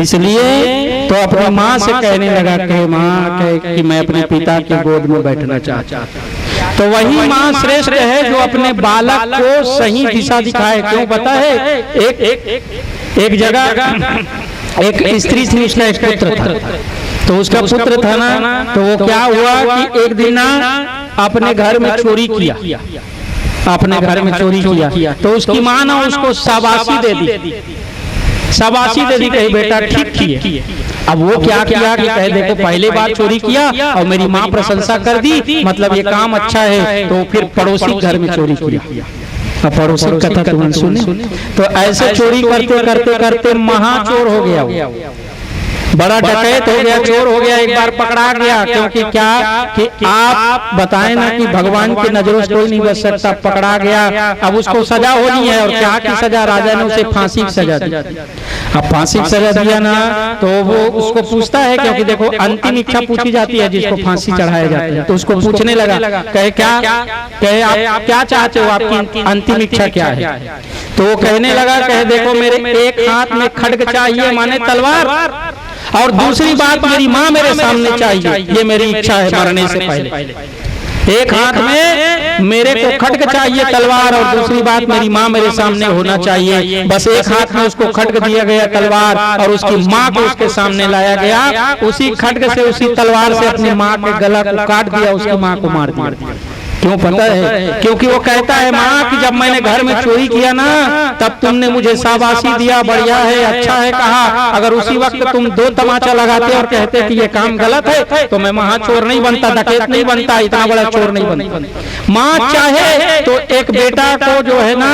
इसलिए तो अपनी माँ से कहने लगा कि माँ कि मैं अपने पिता की गोद में बैठना चाहता हूँ। तो वही माँ श्रेष्ठ है जो अपने बालक को सही दिशा दिखाए। क्यों पता है? एक जगह एक स्त्री थी, उसका एक पुत्र था। तो उसका पुत्र था ना, तो वो क्या हुआ कि एक दिन अपने घर में चोरी किया अपने घर में चोरी किया, तो उसकी माँ ना उसको शाबाशी दे दी, शाबाशी दे दी, कही बेटा ठीक किए। अब वो क्या किया कि कहे देखो पहले बार चोरी किया और मेरी माँ प्रशंसा कर दी, मतलब ये काम अच्छा है, तो फिर पड़ोसी घर में चोरी किया। अब पड़ोसी कथा तुमने सुनी, तो ऐसे चोरी करते करते करते महाचोर हो गया, बड़ा डकैत हो गया, चोर हो गया, एक बार पकड़ा गया। क्योंकि क्या कि आप बताएं ना कि भगवान की नजरों से कोई नहीं बच सकता, पकड़ा गया। अब उसको सजा होनी है, और क्या की सजा, राजा ने उसे फांसी की सजा दी। अब फांसी की सजा दिया ना, तो वो उसको पूछता है, क्योंकि देखो अंतिम इच्छा पूछी जाती है जिसको फांसी चढ़ाया जाता है, तो उसको पूछने लगा, कहे क्या, कहे आप क्या चाहते हो, आपकी अंतिम इच्छा क्या है? तो वो कहने लगा, कहे देखो मेरे एक हाथ में खड्ग चाहिए, माने तलवार, और दूसरी बात मेरी माँ मेरे सामने चाहिए, ये मेरी इच्छा है मरने से पहले। एक हाथ में मेरे को खड्ग चाहिए तलवार, और दूसरी बात मेरी माँ मेरे सामने होना चाहिए। बस एक हाथ में उसको खड्ग दिया गया तलवार, और उसकी माँ को उसके सामने लाया गया। उसी खड्ग से, उसी तलवार से अपनी माँ के गला को काट दिया, उसकी माँ को मार दिया। क्यों पता है? क्योंकि वो कहता है माँ कि जब मैंने घर में चोरी किया ना, तब तुमने मुझे शाबाशी दिया, बढ़िया है, अच्छा है कहा। अगर उसी वक्त तुम दो तमाचा लगाते और कहते कि ये काम गलत है, तो मैं महाचोर नहीं बनता, डकैत नहीं बनता, इतना बड़ा चोर नहीं बनता। माँ चाहे तो एक बेटा को जो है ना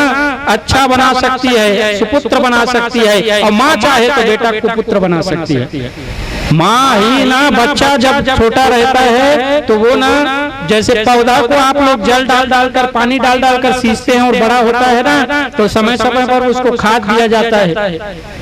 अच्छा बना सकती है, सुपुत्र बना सकती है, और माँ चाहे तो बेटा कुपुत्र बना सकती है। माँ ही ना, बच्चा जब छोटा रहता है तो वो ना, जैसे पौधा को आप लोग जल डाल डालकर, पानी डाल डालकर सींचते हैं और बड़ा होता है ना, तो समय समय पर उसको खाद दिया जाता है।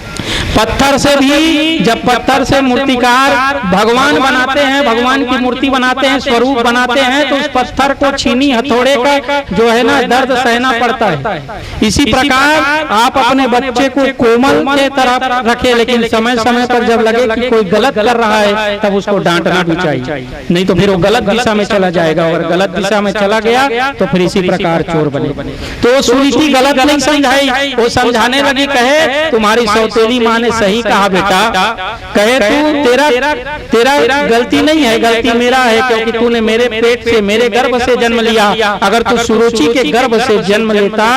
पत्थर से भी, जब पत्थर से मूर्तिकार भगवान बनाते हैं, भगवान की मूर्ति बनाते हैं, स्वरूप बनाते हैं, तो उस पत्थर को छीनी हथौड़े का जो है ना दर्द सहना पड़ता है। इसी प्रकार आप अपने बच्चे को कोमल के तरह रखें, लेकिन समय समय पर जब लगे कि कोई गलत कर रहा है, तब उसको डांटना भी चाहिए, नहीं तो फिर वो गलत दिशा में चला जाएगा। अगर गलत दिशा में चला गया तो फिर इसी प्रकार चोर बने। तो सुनीति गलत नहीं समझाई, वो समझाने लगी, कहे तुम्हारी सौतेली माँ ने सही कहा बेटा, कहे तू तेरा गलती नहीं है, गलती मेरा है, क्योंकि तूने मेरे पेट से, मेरे गर्भ से जन्म लिया। अगर तू सुरुचि के गर्भ से जन्म लेता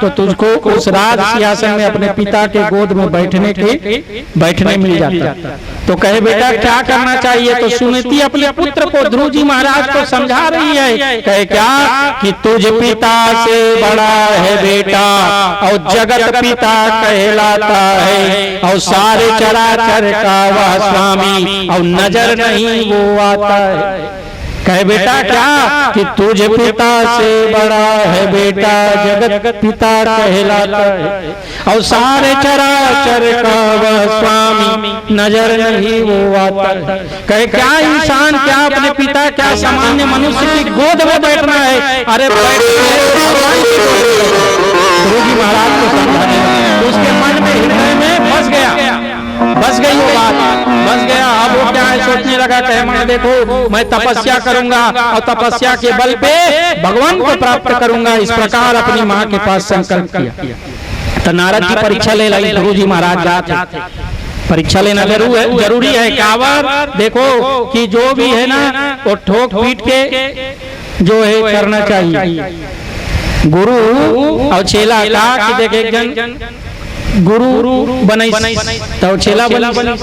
तो तुझको उस राज सिंहासन में अपने पिता के गोद में बैठने मिल जाता। तो कहे बेटा क्या करना चाहिए? तो सुनीति अपने पुत्र को, ध्रुव जी महाराज को समझा रही है, कहे क्या कि तुझ पिता से बड़ा है बेटा, और जगत पिता कहलाता है, और सारे चराचर का वह स्वामी, और नजर नहीं वो आता है। कहे बेटा क्या कि तुझ पिता से बड़ा है बेटा, जगत पिता कहलाता है, और सारे चराचर का वह स्वामी, नजर नहीं वो आता है। कहे क्या इंसान, क्या अपने पिता, क्या सामान्य मनुष्य की गोद में बैठना है? अरे गुरु जी महाराज को समझाने, उसके मन में, हृदय में बस गई वो बात, बस गया। अब वो क्या है, सोचने लगा, कहे मैं देखो मैं तपस्या करूंगा और तपस्या के बल पे भगवान को प्राप्त करूंगा। इस प्रकार अपनी माँ के पास संकल्प किया। तो नारद जी परीक्षा ले लाई, गुरु जी महाराज जाते, परीक्षा लेना जरूरी है। कावर देखो कि जो भी है ना वो ठोक पीट के जो है करना चाहिए। गुरु और चेला का कि देख एक जन गुरु बनई तो चेला बनी,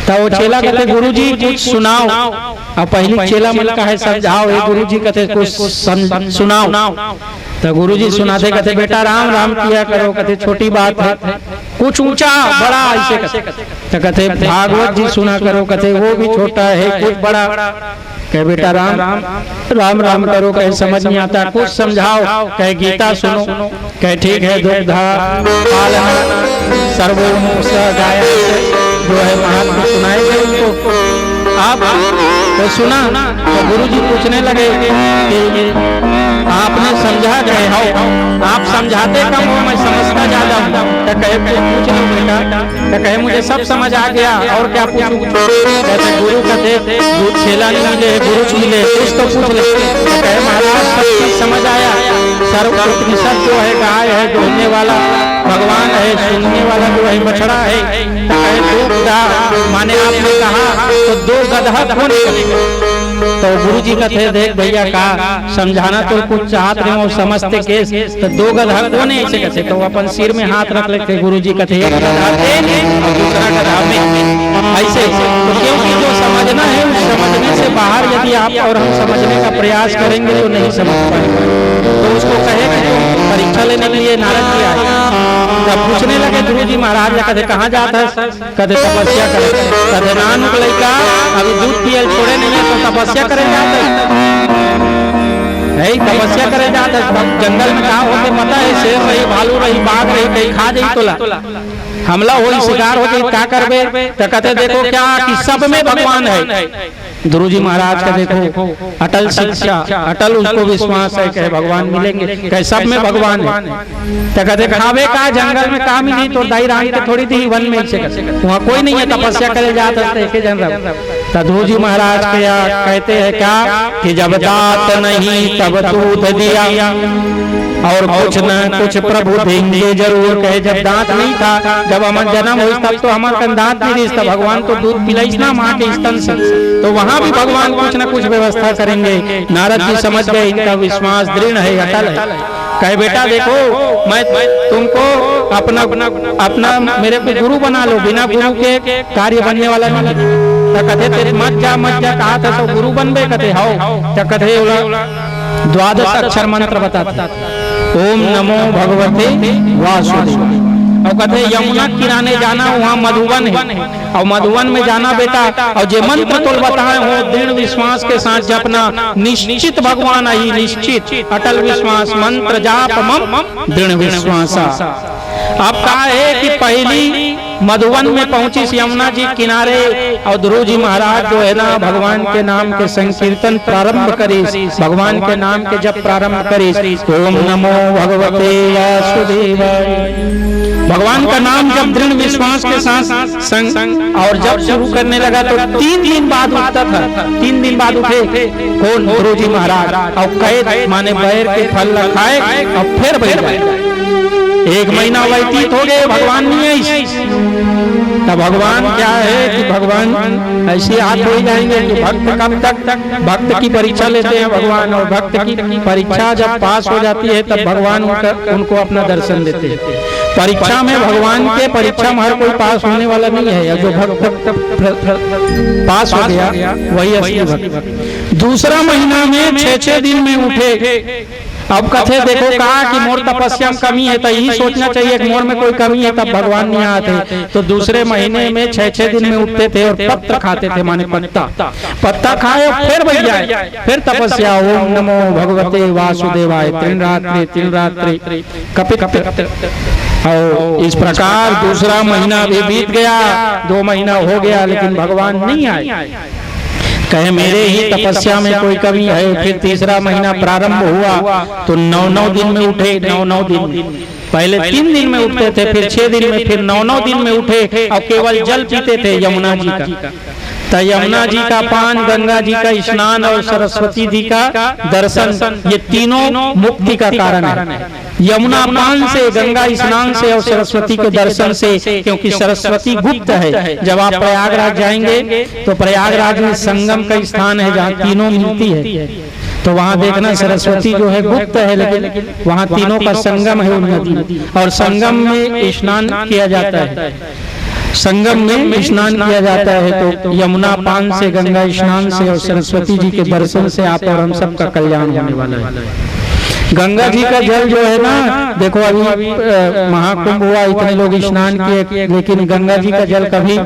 तो चेला कहते गुरु जी कुछ सुनाओ। अब पहली चेला मन का है समझाओ, ये गुरु जी कहते कुछ सुनाओ। तो गुरु जी सुनाते, कहते बेटा राम राम किया करो, कहते छोटी बात है, कुछ ऊंचा बड़ा ऐसे कहते। तो कहते भागवत जी सुना करो, कहते वो भी छोटा है कुछ बड़ा। कहे बेटा राम राम राम करो, कहे समझ नहीं आता, कुछ समझाओ। कहे गीता सुनो, कहे ठीक है। दुग्धा पालना सर्वोमुख गाया, जो है महात्मा सुनाएंगे उनको। आप तो सुना तो गुरु जी पूछने लगे कि आपने समझा गए हो, आप समझाते कम हो, मैं समझता ज्यादा हूँ। तो कहे पूछ लो बेटा। तो कहे मुझे सब समझ आ गया, और क्या पूछूं? कहते गुरु कहते छेला नहीं मिले, गुरु मिले, कुछ तो पूछ ले। तो कहे महाराज सब चीज समझ आया, सर्वोपनिषद जो है गाय है, बोलने वाला भगवान है, सुनने वाला जो है बछड़ा है। तो कहे दो गधा, माने आपने कहा तो दो गधा कौन? तो गुरु जी कहते देख भैया का समझाना तो कुछ चाहत रहे हो समझते केस तो दो गधा को नहीं ऐसे कहते तो अपन सिर में हाथ रख लेते गुरु जी कहते एक गधा दे और दूसरा गधा में ऐसे तो क्योंकि जो समझना है उस समझने से बाहर यदि आप और हम समझने का प्रयास करेंगे तो नहीं समझ पाएंगे। तो उसको कहे कि तुम परीक्षा लेने के लिए नारद जी आए, जब पूछने लगे गुरु जी महाराज कहते कहाँ जाता है, कहते तपस्या करे, कहते नानक लड़का अभी दूध पियल छोड़े नहीं है तो तपस्या करे जाते है, तपस्या करे जाते जंगल में कहा होते पता है शेर रही भालू रही बाघ रही कहीं खा जाई तोला हमला हो शिकार हो जाए क्या करबे, तो कहते देखो क्या कि सब में भगवान है। गुरु जी महाराज का देखो अटल शिक्षा अटल उसको विश्वास है कि भगवान मिलेंगे, कहे सब में भगवान है। तो कहते खावे का जंगल में काम ही नहीं तो दाई राम के थोड़ी थी वन में से वहाँ कोई नहीं है तपस्या करे जाते जन तो गुरु जी महाराज के कहते हैं क्या कि जब दात नहीं तब दूध दिया और कुछ न कुछ प्रभु देंगे जरूर, कहे जब दांत नहीं था जब हमारा जन्म हुई तब तो हमारा दांत नहीं रिश्ता भगवान को दूध पिलाई ना माँ के स्तन से, तो वहाँ भी भगवान कुछ न कुछ व्यवस्था करेंगे। नारद जी समझ गए इनका विश्वास दृढ़ है अटल है, कहे बेटा देखो मैं तुमको अपना अपना मेरे को गुरु बना लो, बिना गुरु के कार्य बनने वाला नहीं। तो कहते तेरे मत जा कहा था तो गुरु बनबे, कहते हाओ तो कहते द्वादश अक्षर मंत्र बताता ओम नमो भगवते वासुदेवाय। और कहते यमुना किनारे जाना वहाँ मधुवन है और मधुवन में जाना बेटा और जो मंत्र तो बताए हो दृढ़ विश्वास के साथ जपना, निश्चित भगवान आई निश्चित अटल विश्वास मंत्र जाप मम दृढ़ विश्वास। अब कहा है कि पहली मधुवन में पहुंची यमुना जी किनारे और गुरु जी महाराज जो है ना भगवान के नाम के संकीर्तन प्रारंभ करे, भगवान के नाम के जब प्रारंभ करे ओम नमो भगवते वासुदेवाय, भगवान का नाम जब दृढ़ विश्वास के साथ संग और जब शुरू करने लगा तो 3 दिन बाद उठता था, 3 दिन बाद उठे कौन गुरु जी महाराज और कहे माने बैर के फल खाए और फिर बैठ गए। 1 महीना व्यतीत हो गए भगवान नहीं है, तब भगवान क्या है कि भगवान ऐसे हाथ हो जाएंगे कि भक्त कब तक भक्त की परीक्षा लेते हैं भगवान, और भक्त की परीक्षा जब पास हो जाती है तब भगवान उनको अपना दर्शन देते हैं। परीक्षा में भगवान के परीक्षा में हर कोई पास होने वाला नहीं है, जो भक्त पास हो गया वही असली भक्त। दूसरा महीना में 6 दिन में उठे। अब कथे देखो कहा कि मोर तपस्या में कमी है तो यही सोचना चाहिए कि मोर में कोई कमी है तब भगवान नहीं आते, तो दूसरे महीने में 6 दिन में उठते थे और पत्र खाते थे माने पत्ता खाए और फिर बैठ जाए फिर तपस्या ओम नमो भगवते वासुदेवाय 3 रात्रि कपित और इस प्रकार दूसरा महीना भी बीत गया, 2 महीना हो गया लेकिन भगवान नहीं आए। कहे मेरे ही तपस्या में कोई कमी है। फिर तीसरा महीना प्रारंभ हुआ तो 9 दिन में उठे, 9 दिन पहले 3 दिन में उठते थे, फिर 6 दिन में, फिर 9 दिन में उठे और केवल जल पीते थे यमुना जी का। तो यमुना जी का पान, गंगा जी का स्नान और सरस्वती जी का दर्शन, ये तीनों मुक्ति का कारण है। यमुना पान से, गंगा स्नान से और सरस्वती के दर्शन से, क्योंकि सरस्वती गुप्त है। जब आप प्रयागराज जाएंगे तो प्रयागराज में संगम का स्थान है जहाँ तीनों मिलती है, तो वहाँ देखना सरस्वती जो है गुप्त है लेकिन वहाँ तीनों का संगम है उन नदी, और संगम में स्नान किया जाता है, संगम में स्नान किया जाता है। तो यमुना पान से, गंगा स्नान से और सरस्वती जी के दर्शन से आप और हम सब का कल्याण होने वाला है। गंगा जी का जल जो है ना, देखो अभी महाकुंभ हुआ, इतने लोग स्नान किए, लेकिन गंगा जी का जल कभी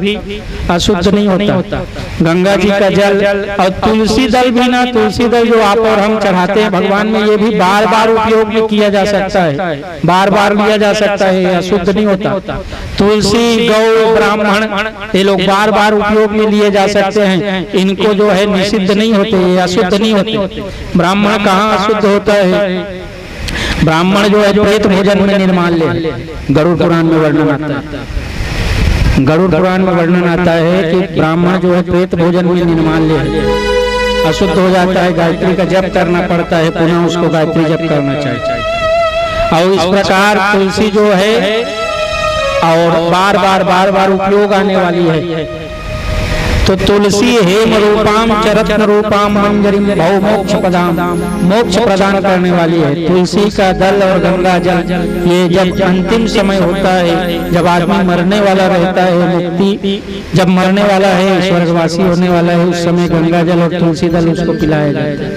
अशुद्ध नहीं होता। गंगा जी का जल और तुलसी दल भी ना, तुलसी दल जो आप और हम चढ़ाते हैं भगवान में, ये भी बार बार उपयोग में किया जा सकता है, बार बार लिया जा सकता है, अशुद्ध नहीं होता। तुलसी, गौ, ब्राह्मण ये लोग बार बार उपयोग में लिए जा सकते हैं, इनको जो है निषिद्ध नहीं होते, ये अशुद्ध नहीं होते। ब्राह्मण कहाँ अशुद्ध होता है? ब्राह्मण जो है प्रेत भोजन में निर्माण ले, गरुड़ पुराण में वर्णन आता है, गरुड़ पुराण में वर्णन आता है कि ब्राह्मण जो है प्रेत भोजन में निर्माण ले अशुद्ध हो जाता है, गायत्री का जप करना पड़ता है, पुनः उसको गायत्री जप करना चाहिए। और इस प्रकार तुलसी जो है और बार बार उपयोग आने वाली है, तो तुलसी हेम रूपाम चरत्न रूपाम मंजरी भव मोक्ष प्रदान, मोक्ष प्रदान करने वाली है। तुलसी का दल और गंगा जल, ये जब अंतिम समय होता है, जब आदमी मरने वाला रहता है, मुक्ति जब मरने वाला है, स्वर्गवासी होने वाला है, उस समय गंगा जल और तुलसी दल उसको पिलाया जाता है।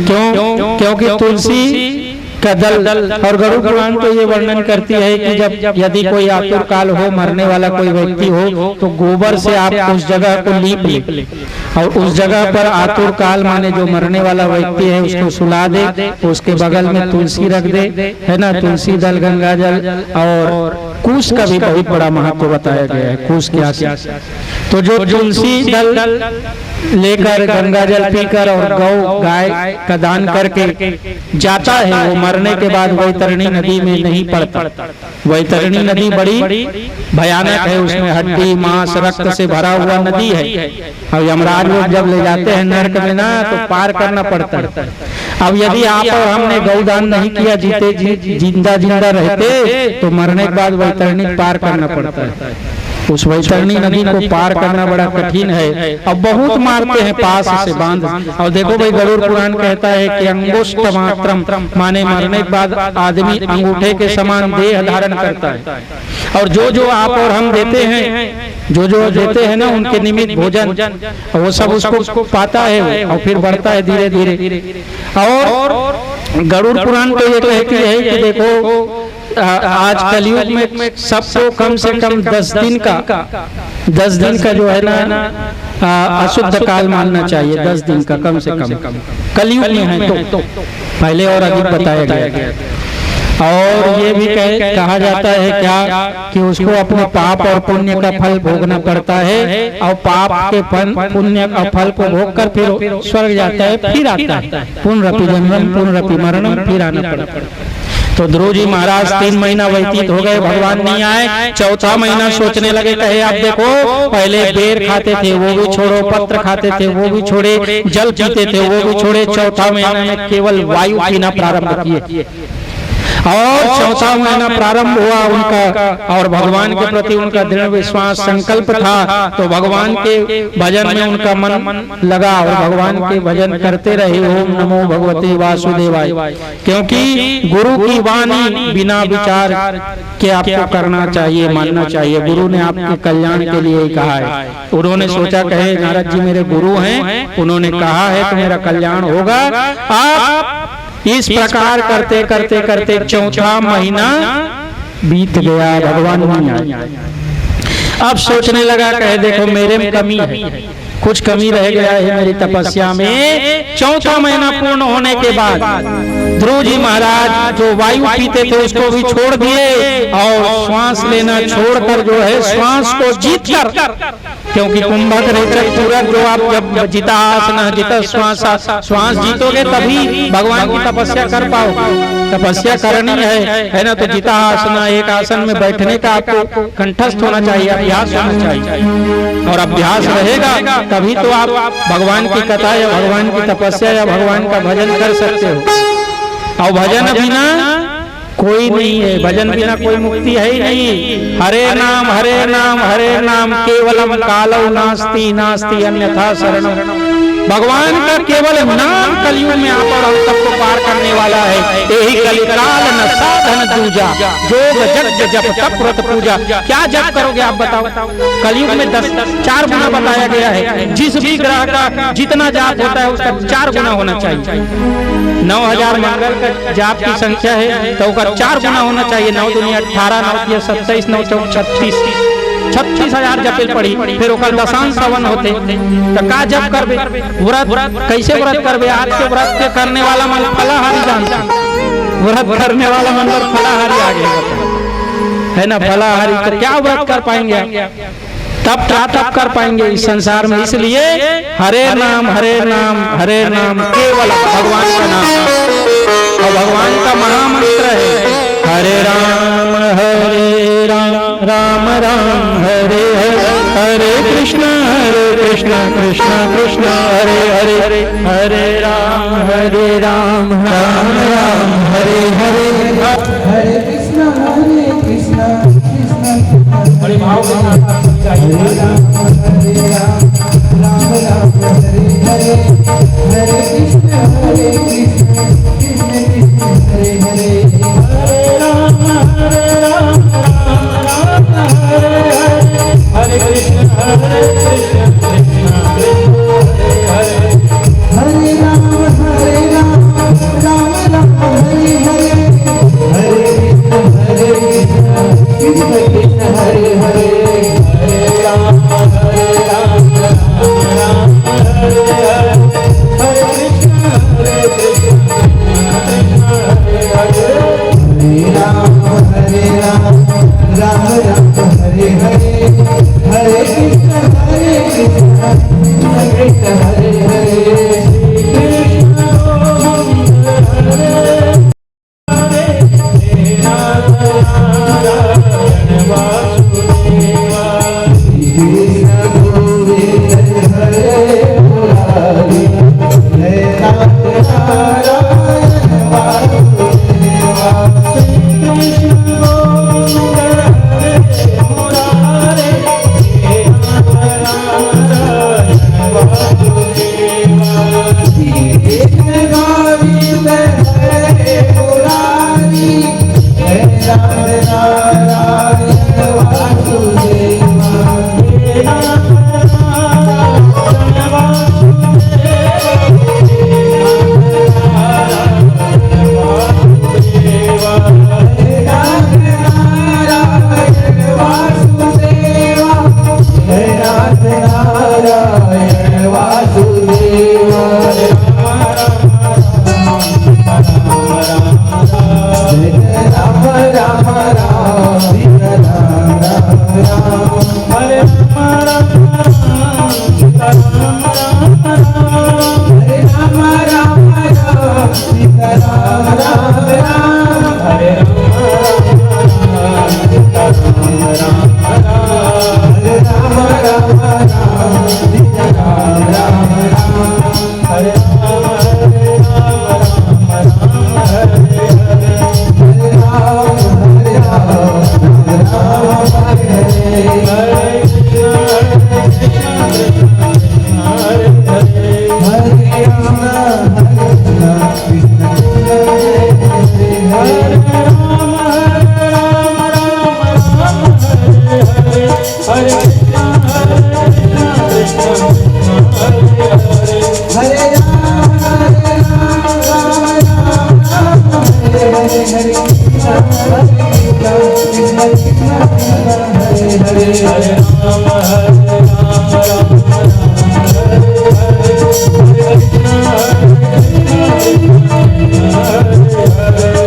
क्यों? क्योंकि तुलसी का दल और गरुड़ पुराण तो ये वर्णन करती है कि जब यदि कोई आतुर काल हो, मरने वाला कोई व्यक्ति हो, तो गोबर से आप उस जगह को लीप ले और उस जगह पर आतुर काल माने जो मरने वाला व्यक्ति है उसको सुला दे, तो उसके बगल में तुलसी रख दे, है ना। तुलसी दल, गंगा जल और कूश का भी बहुत बड़ा महत्व बताया गया है। कूश क्या? तो जो तुलसी दल लेकर गंगा जल पीकर और गौ गाय का दान करके जाता है, वो मरने के बाद वैतरणी नदी में नहीं पड़ता। वैतरणी नदी बड़ी भयानक है, उसमें हड्डी मांस रक्त से भरा हुआ नदी है। और यमराज लोग जब ले जाते हैं नरक में ना, तो पार करना पड़ता है। अब यदि आप और हमने गौदान नहीं किया, जिंदा रहते, तो मरने के बाद वैतरणी पार करना पड़ता है। उस वैतरणी नदी को पार करना बड़ा कठिन है और बहुत मारते हैं पास से बांध। और देखो भाई, गरुड़ पुराण कहता है कि अंगुष्ठ मात्रम माने मरने के बाद आदमी अंगूठे के समान देह धारण करता है। और जो आप और हम देते हैं, जो देते हैं ना, उनके निमित्त भोजन वो सब उसको पाता है और फिर बढ़ता है धीरे धीरे। और गरुड़ पुराण तो ये कहती है कि देखो, आज कलयुग में सबको कम से कम 10 दिन का जो है ना अशुद्ध काल मानना चाहिए। 10 दिन का कम से कम कलयुग में है तो पहले और अधिक बताया गया। और ये भी कहा जाता है क्या कि उसको अपने पाप और पुण्य का फल भोगना पड़ता है, और पाप के पुण्य का फल को भोग कर फिर स्वर्ग जाता है, फिर आता है। पुनरपि जन्मम पुनरपि मरणम, फिर आना पड़ता है। तो ध्रुव जी महाराज 3 महीना व्यतीत हो गए, भगवान नहीं आए। चौथा महीना सोचने लगे, कहे आप देखो, पहले बेर खाते थे वो भी छोड़ो, पत्र खाते थे वो भी छोड़े, जल पीते थे वो भी छोड़े। चौथा महीना में केवल वायु पीना प्रारंभ किए। और चौथा महीना प्रारंभ हुआ उनका, और भगवान के प्रति उनका दृढ़ विश्वास संकल्प था, तो भगवान के भजन में उनका मन लगा और भगवान के भजन करते रहे। ओम नमो भगवते वासुदेवाय। क्योंकि गुरु की वाणी बिना विचार के आपको करना चाहिए, मानना चाहिए। गुरु ने आपके कल्याण के लिए ही कहा है। उन्होंने सोचा, कहे नारद जी मेरे गुरु हैं, उन्होंने कहा है तो मेरा कल्याण होगा। आप इस प्रकार करते करते करते चौथा महीना बीत गया, भगवान नहीं आए। अब सोचने लगा, कहे देखो मेरे में कमी है, कुछ कमी रह गया है मेरी तपस्या में। चौथा महीना पूर्ण होने के बाद ध्रुव जी महाराज जो वायु पीते थे उसको भी छोड़ दिए और श्वास लेना छोड़कर जो है श्वास को जीत कर, क्योंकि कुंभक रेचक पूरक जो आप जब जितासन जित श्वास जीतोगे तभी भगवान की तपस्या कर पाओगे। तपस्या करनी है ना, तो जितासन एक आसन में बैठने का आपको कंठस्थ होना चाहिए, अभ्यास होना चाहिए। और अभ्यास रहेगा तभी तो आप भगवान की कथा या भगवान की तपस्या या भगवान का भजन कर सकते हो। और भजन बिना कोई नहीं है, भजन बिना कोई मुक्ति है ही नहीं। हरे नाम हरे नाम हरे नाम केवलम कालौ नास्ति नास्ति अन्यथा शरणम। भगवान का केवल नाम कलयुग में आप और हम सबको पार करने वाला है। यही कलिकाल न साधन दूजा, जोग जग जप तप व्रत पूजा। क्या जप करोगे आप बताओ? कलयुग में 4 गुना बताया गया है। जिस भी ग्रह का जितना जाप होता है उसका 4 गुना होना चाहिए। 9000 मंगल का जाप की संख्या है तो उसका 4 गुना होना चाहिए। 9 दुनिया 18, 9 तिया 27, 9 चौक 36,000 जपिल पड़ी। फिर ओकर दशांश सवन होते तो का जप करबे? व्रत कैसे व्रत करबे? आज के व्रत के करने वाला मन फलाहारी जानता, व्रत करने वाला मन फलाहारी आ गया है ना। फलाहारी तो क्या व्रत कर पाएंगे? तब तब कर पाएंगे इस संसार में। इसलिए हरे नाम हरे नाम हरे नाम, केवल भगवान का नाम और भगवान का महामंत्र है हरे राम राम राम हरे हरे, हरे कृष्ण कृष्ण कृष्ण हरे हरे, हरे राम राम राम हरे हरे, हरे कृष्ण कृष्ण कृष्ण। बड़े भाव हरे राम राम राम हरे हरे हरे कृष्ण कृष्ण कृष्ण हरे हरे हरे राम राम राम हरे हरे हरे कृष्ण कृष्ण कृष्ण हरे हरे हरे राम राम राम हरे हरे हरे कृष्ण कृष्ण हरे हरे हरे राम राम राम हरे हरे हरे कृष्ण कृष्ण कृष्ण हरे हरे हरे राम राम राम हरे हरे हरे कृष्ण कृष्ण कृष्ण हरे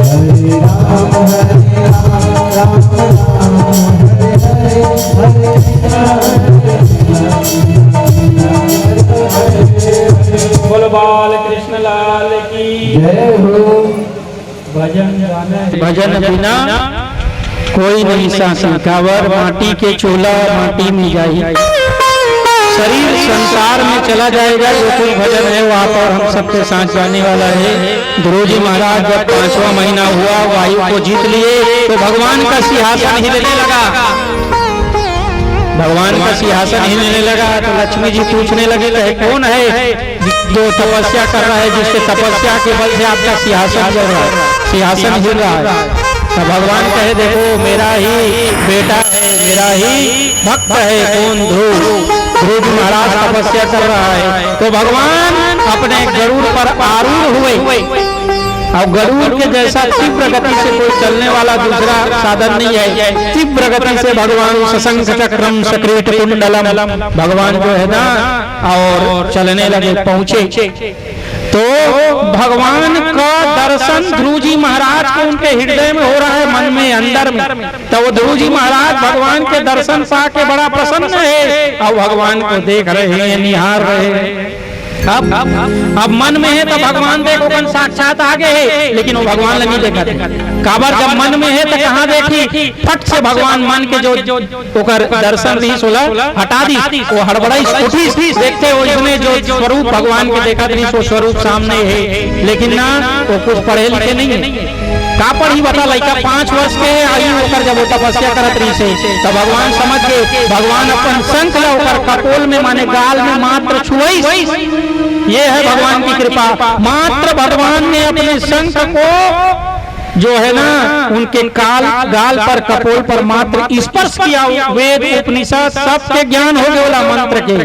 हरे बोलो बाल कृष्ण लाल की जय हो। भजन गाना भजन बिना कोई नहीं सासी कावर माटी के चोला माटी में जाई शरीर संसार में चला जाएगा। जो कोई भजन है वहाँ पर हम सबके साथ जाने वाला है। ध्रुव जी महाराज जब 5वां महीना हुआ वायु को जीत लिए तो भगवान का सिंहासन हिलने लगा। भगवान का सिंहासन हिलने लगा तो लक्ष्मी जी पूछने लगे कहे कौन है जो तपस्या कर रहा है, जिसके तपस्या के बल से आपका सिंहासन चल रहा है, सिंहासन हिल रहा है। तो भगवान कहे देखो मेरा ही बेटा है, मेरा ही भक्त है। कौन? ध्रुव महाराज तपस्या कर रहा है। तो भगवान अपने गरुड़ पर आरूढ़ हुए और गरुड़ के जैसा तीव्र गति से कोई चलने वाला दूसरा साधन नहीं है। तीव्र गति से भगवान सशंख चक्रम सक्रीट कुंडलम भगवान जो है ना और चलने लगे पहुंचे। तो भगवान का दर्शन ध्रुव जी महाराज को उनके हृदय में हो रहा है, मन में अंदर में। तो वो ध्रुव जी महाराज भगवान के दर्शन पा के बड़ा प्रसन्न है और भगवान को देख रहे हैं, निहार रहे हैं। अब मन में है तो भगवान देखो कन साक्षात आगे है, लेकिन वो भगवान नहीं देखा। काबर जब मन में है तो कहाँ देखी, फट से भगवान मन के जो ओकर दर्शन नहीं सोला हटा दी, वो हड़बड़ाई उठी देखते हो इसने जो स्वरूप भगवान के देखा नहीं, वो स्वरूप सामने है, लेकिन ना वो कुछ पढ़े लिखे नहीं है। कापड़ ही बता लड़का 5 वर्ष के आयु होकर जब वो तपस्या करत रही से तो भगवान समझ के भगवान अपन शंख ला होकर कपोल में माने गाल में मात्र छुई। ये है भगवान की कृपा। मात्र भगवान ने अपने शंख को जो है ना उनके गाल पर कपोल पर मात्र स्पर्श किया, वेद उपनिषद सबके ज्ञान हो गया वाला मंत्र के।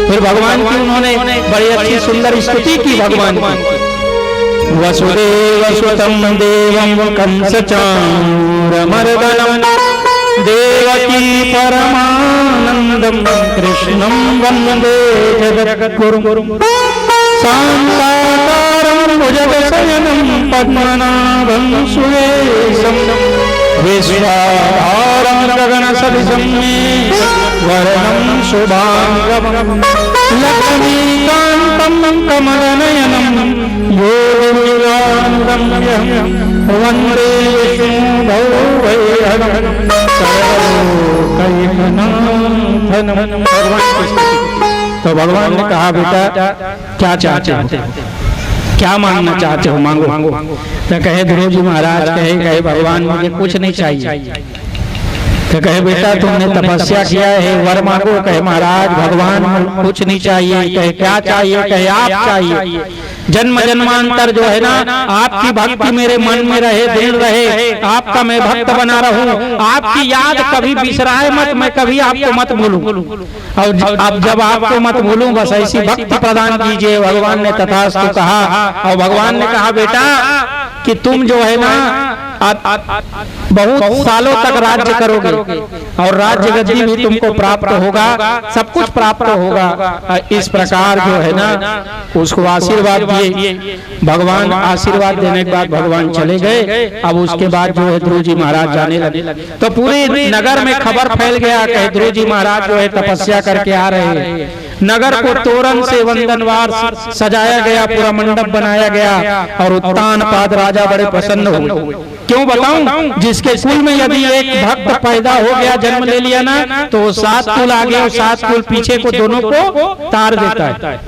फिर भगवान की उन्होंने बड़ी अच्छी सुंदर स्तुति की भगवान की। वसुदेव सुतं देवं कंसचाणूरमर्दनं देवकी परमानंदं कृष्णं वन्दे जगद्गुरुं शान्ताकारं भुजगशयनं पद्मनाभं सुरेशं विश्वाधारं गगनसदृशं वरनं शुभांगं लक्ष्मीकान्तं कमलनयनं योगिरानन्दं वन्दे विष्णुभवैहरं सर्वलोकैकनाथनं। तो भगवान ने कहा बेटा क्या चाहते हो, क्या मांगना चाहते हो, मांगो। तो कहे ध्रुव जी महाराज कहे भगवान मुझे कुछ नहीं चाहिए। तो कहे बेटा तुमने तपस्या किया है, वर मांगो। कहे महाराज भगवान कुछ नहीं चाहिए। कहे क्या चाहिए? कहे आप चाहिए। जन्म जन्मांतर जो है ना आपकी भक्ति मेरे मन में रहे, दिन रहे, आपका मैं भक्त बना रहूं, आपकी याद कभी बिसराए मत, मैं कभी आपको मत भूलूं। और अब जब आपको मत भूलूं बस ऐसी भक्ति प्रदान कीजिए। भगवान ने तथास्तु कहा। और भगवान ने कहा बेटा कि तुम जो है ना बहुत सालों तक राज्य करोगे और राज्य गद्दी भी तुमको प्राप्त होगा, सब कुछ प्राप्त होगा। इस प्रकार जो है ना उसको आशीर्वाद दिए। भगवान आशीर्वाद देने के बाद भगवान चले गए। अब उसके बाद जो है ध्रुव जी महाराज जाने लगे तो पूरे नगर में खबर फैल गया कि ध्रुव जी महाराज जो है तपस्या करके आ रहे हैं। नगर को तोरण से वंदनवार सजाया गया, पूरा मंडप बनाया गया और उत्तानपाद राजा बड़े प्रसन्न हुए। क्यों बताऊं? जिसके कुल में यदि एक भक्त पैदा हो गया, जन्म ले लिया ना, तो 7 कुल आगे और 7 कुल पीछे को दोनों को तार देता है।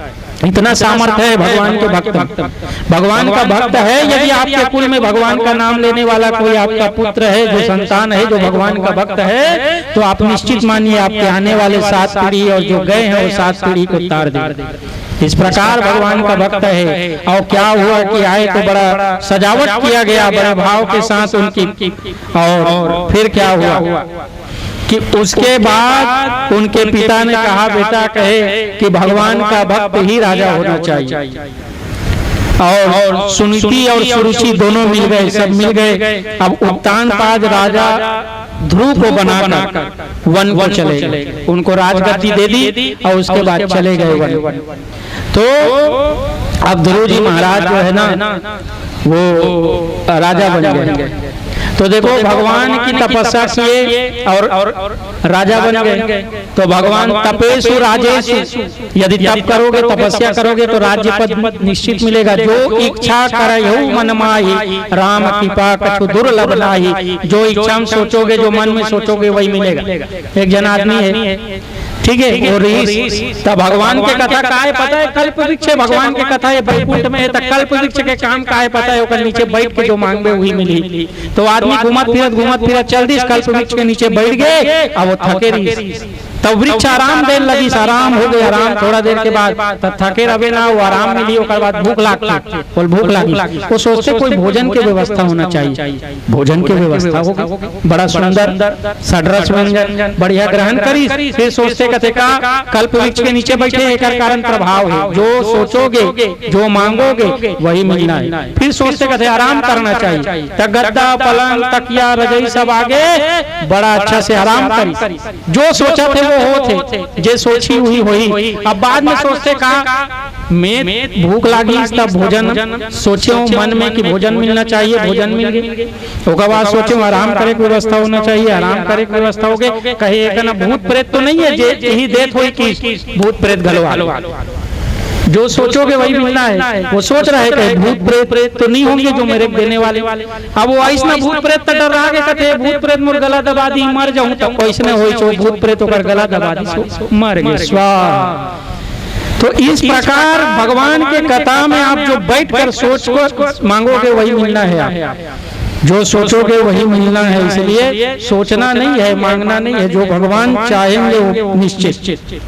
इतना सामर्थ्य है भगवान के भक्त। भगवान का भक्त है। यदि आपके कुल में भगवान का नाम लेने वाला कोई आपका पुत्र है, जो संतान है, जो भगवान का भक्त है, तो आप निश्चित मानिए आपके आने वाले 7 पीढ़ी और जो गए हैं वो 7 पीढ़ी को तार दे। इस प्रकार भगवान का भक्त है। और क्या हुआ कि आए तो बड़ा सजावट किया गया बड़े भाव के साथ उनकी। और फिर क्या हुआ कि उसके बाद उनके पिता ने कहा बेटा कहे कि भगवान का भक्त ही राजा होना चाहिए। और सुनीति और सुरुचि दोनों मिल गए, सब मिल गए। अब उत्तानपाद राजा ध्रुव को बनाकर वन को चले गए, उनको राजगद्दी दे दी और उसके बाद चले गए वन। तो अब ध्रुव जी महाराज जो है ना वो राजा बन गए। तो देखो भगवान की तपस्या किए और राजा बन गए। तो भगवान तपेशु राजेशु, यदि तप करोगे तपस्या करोगे तो राज्य पद निश्चित मिलेगा। जो इच्छा करहु मन माही, राम कृपा कछु दुर्लभ नाही। जो इच्छा में सोचोगे, जो मन में सोचोगे वही मिलेगा। एक जन आदमी है, ठीक है, वो ऋषि तब भगवान के कथा काहे पता है? कल्प वृक्ष है भगवान के कथा है, बैकुंठ में है। तो कल्प वृक्ष के काम काहे पता है? ओकर नीचे बैठ के जो मांगबे वही मिली। तो आदमी घूमत फिरत चल दी कल्प वृक्ष के नीचे बैठ गए। अब वो थके रही तब वृक्ष आराम देने लगी, आराम हो गया। आराम थोड़ा देर के बाद थके रहे ना, वो आराम मिली। ओकर बाद भूख लागती, बोल भूख लगी। वो सोचते कोई भोजन की व्यवस्था होना चाहिए। भोजन की व्यवस्था हो गई, बड़ा सुंदर सडरस व्यंजन बढ़िया ग्रहण करी। फिर सोचते कहते का कल्प वृक्ष के नीचे बैठे, एक कारण प्रभाव है। जो सोचोगे, जो मांगोगे वही मिलना है। फिर सोचते कहते आराम करना चाहिए। तो गद्दा पलंग तकिया रजाई सब आगे बड़ा अच्छा से आराम करी। जो सोचा थे होते, जे सोची हुई होई। अब बाद में सोचते कहा मैं भूख लगी तब भोजन सोचे मन में कि भोजन मिलना चाहिए, भोजन मिल गई। उसके बाद सोचे आराम करे की व्यवस्था होना चाहिए, आराम करे की व्यवस्था हो गई। कहे एक ना भूत प्रेत तो नहीं है यही देत हुई कि भूत प्रेत घलवा लो। जो सोचोगे वही मिलना है। वो सोच रहे थे भूत प्रेत तो नहीं होंगे जो मेरे देने वाले। अब वो ऐसा भूत प्रेत तो डर रहा कहते भूत प्रेत मोर गला दबा दी मर जाऊं, तब ऐसने हो भूत प्रेत होकर गला दबा दी मर गए स्वाहा। तो इस प्रकार भगवान के कथा में आप जो बैठ कर सोच को मांगोगे वही मिलना है। जो सोचोगे वही मिलना है, इसलिए सोचना नहीं है, मांगना नहीं है, जो भगवान चाहेंगे वो निश्चित।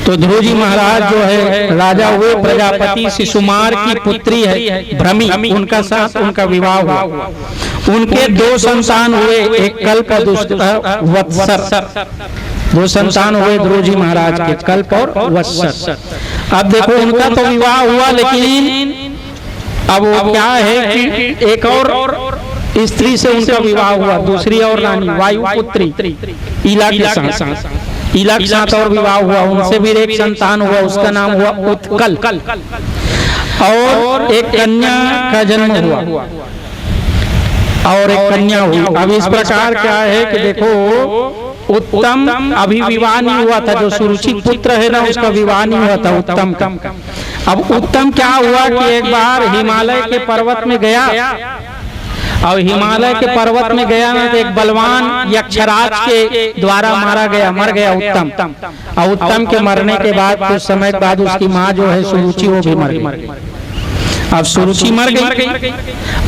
तो ध्रुव जी महाराज जो है राजा हुए, प्रजापति शिशुमार की पुत्री है भ्रमी, उनका साथ उनका विवाह हुआ। उनके 2 संतान हुए, एक कल्प और दूसरा वत्सर। 2 संतान हुए ध्रुव जी महाराज के, कल्प और वत्सर। अब देखो उनका तो विवाह हुआ, लेकिन अब वो क्या है कि एक और स्त्री से उनका विवाह हुआ, दूसरी और रानी वायुपुत्री इला के साथ, इला के साथ और विवाह हुआ। उनसे भी एक संतान हुआ, उसका नाम हुआ उत्कल, और एक कन्या का जन्म हुआ और एक कन्या हुई। अब इस प्रकार क्या है कि देखो उत्तम अभी विवाह नहीं हुआ था, जो सुरुचि पुत्र है ना उसका विवाह नहीं हुआ था उत्तम का। अब उत्तम क्या हुआ कि एक बार हिमालय के पर्वत में गया, और हिमालय के पर्वत में गया ना तो एक बलवान यक्षराज के द्वारा मर गया उत्तम। और उत्तम के मरने के बाद कुछ समय बाद उसकी माँ जो है सुरुचि वो भी मर गई। अब सुरुचि मर गई।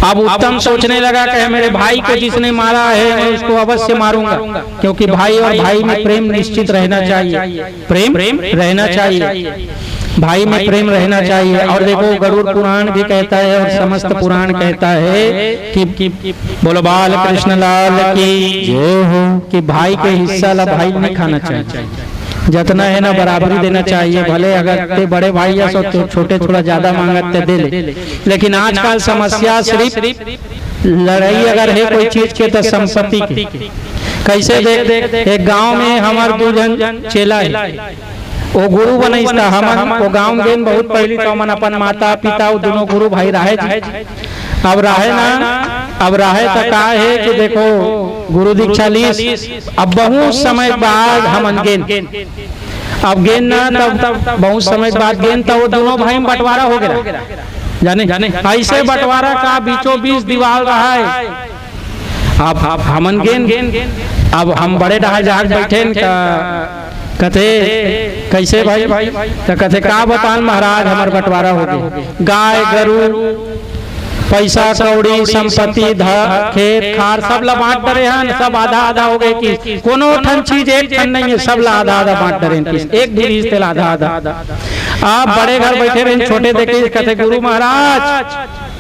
अब उत्तम सोचने लगा कि मेरे भाई को जिसने मारा है मैं उसको अवश्य मारूंगा, क्योंकि भाई और भाई में प्रेम निश्चित रहना चाहिए, प्रेम रहना चाहिए, भाई में प्रेम रहना चाहिए। और देखो गरुड़ पुराण भी कहता है और समस्त पुराण कहता है कि बोलो बाल कृष्ण लाल की जय हो, कि भाई के हिस्सा ला भाई नहीं खाना चाहिए, जितना है ना बराबरी देना चाहिए। भले अगर ते बड़े भाई या सो छोटे थोड़ा ज्यादा मांगते दे ले, लेकिन आजकल समस्या सिर्फ लड़ाई अगर है कोई चीज के तो संपत्ति की। कैसे देख एक गांव में हमारे 2 जन चेला है, वो गुरु बनैता हम वो गांव में बहुत पहली तो मन अपन माता पिता वो दोनों गुरु भाई रहे जी। अब रहे तो का है कि देखो गुरु दीक्षा लीस, अब बहुत समय बाद हम गेन, अब गेन ना तब बहुत समय बाद गेन तो वो दोनों भाई में बंटवारा हो गया, जाने ऐसे बंटवारा का बीचों बीच दीवार रहा है। अब हमन गेन, अब हम बड़े डहाल जहाज बैठे कथे कैसे भाई तो कथे का बतान महाराज हमार बंटवारा हो गए, गाय गरु पैसा कौड़ी संपत्ति खेत खार सब ला बांट डरे हैं, सब आधा आधा हो गए कि कोनो ठन चीज एक ठन नहीं है, सब ला आधा आधा बांट डरे हैं, एक भी रिश्ते ला आधा आधा। आप बड़े घर बैठे रहे छोटे देखे कथे गुरु महाराज,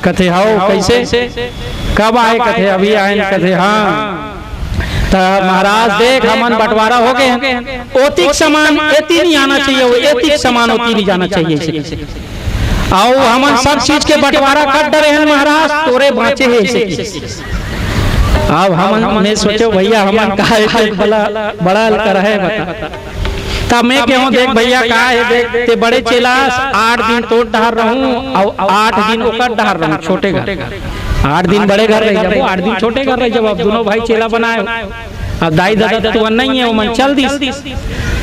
कथे हाओ कैसे कब आए, कथे अभी आए, कथे हाँ तो महाराज देख हमन बंटवारा हो गए, ओतिक समान एती नहीं आना चाहिए, वो एतिक समान होती नहीं जाना चाहिए। आओ हमन सब चीज के बंटवारा कर डरे हैं महाराज, तोरे बाँचे है ऐसे। अब हमने सोचो भैया हमन का बड़ा कर है बता, तब मैं क्यों देख भैया का है देख ते बड़े चेला 8 दिन तो डहर रहूं और 8 दिन ओकर डहर रहूं छोटे घर, 8 दिन बड़े घर रही जब 8 दिन छोटे घर रही जब। अब दोनों भाई चेला बनाए, अब दाई दादा तो नहीं है वो मन चल दिस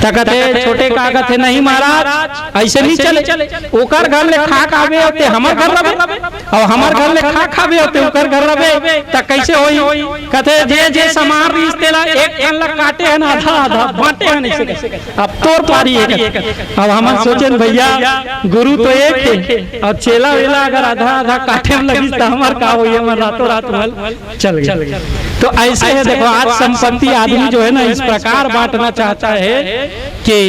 तकते छोटे कागज थे नहीं महाराज ऐसे नहीं चले, ओकर घर ले खा खावे होते हमर घर रहे और हमर घर ले खा खावे होते ओकर घर रहे त कैसे होई, कहते जे सामान रिश्ते ला एक ठन ला काटे है ना आधा आधा बांटे है नहीं, अब तोर पारी है। अब हम सोचे भैया गुरु तो एक है और चेला वेला अगर आधा आधा काटे में लगी तो हमार का होई, हमर रातों रात मल चल गया। तो ऐसे है देखो आज संपत्ति आदमी जो है ना इस प्रकार बांटना चाहता है कि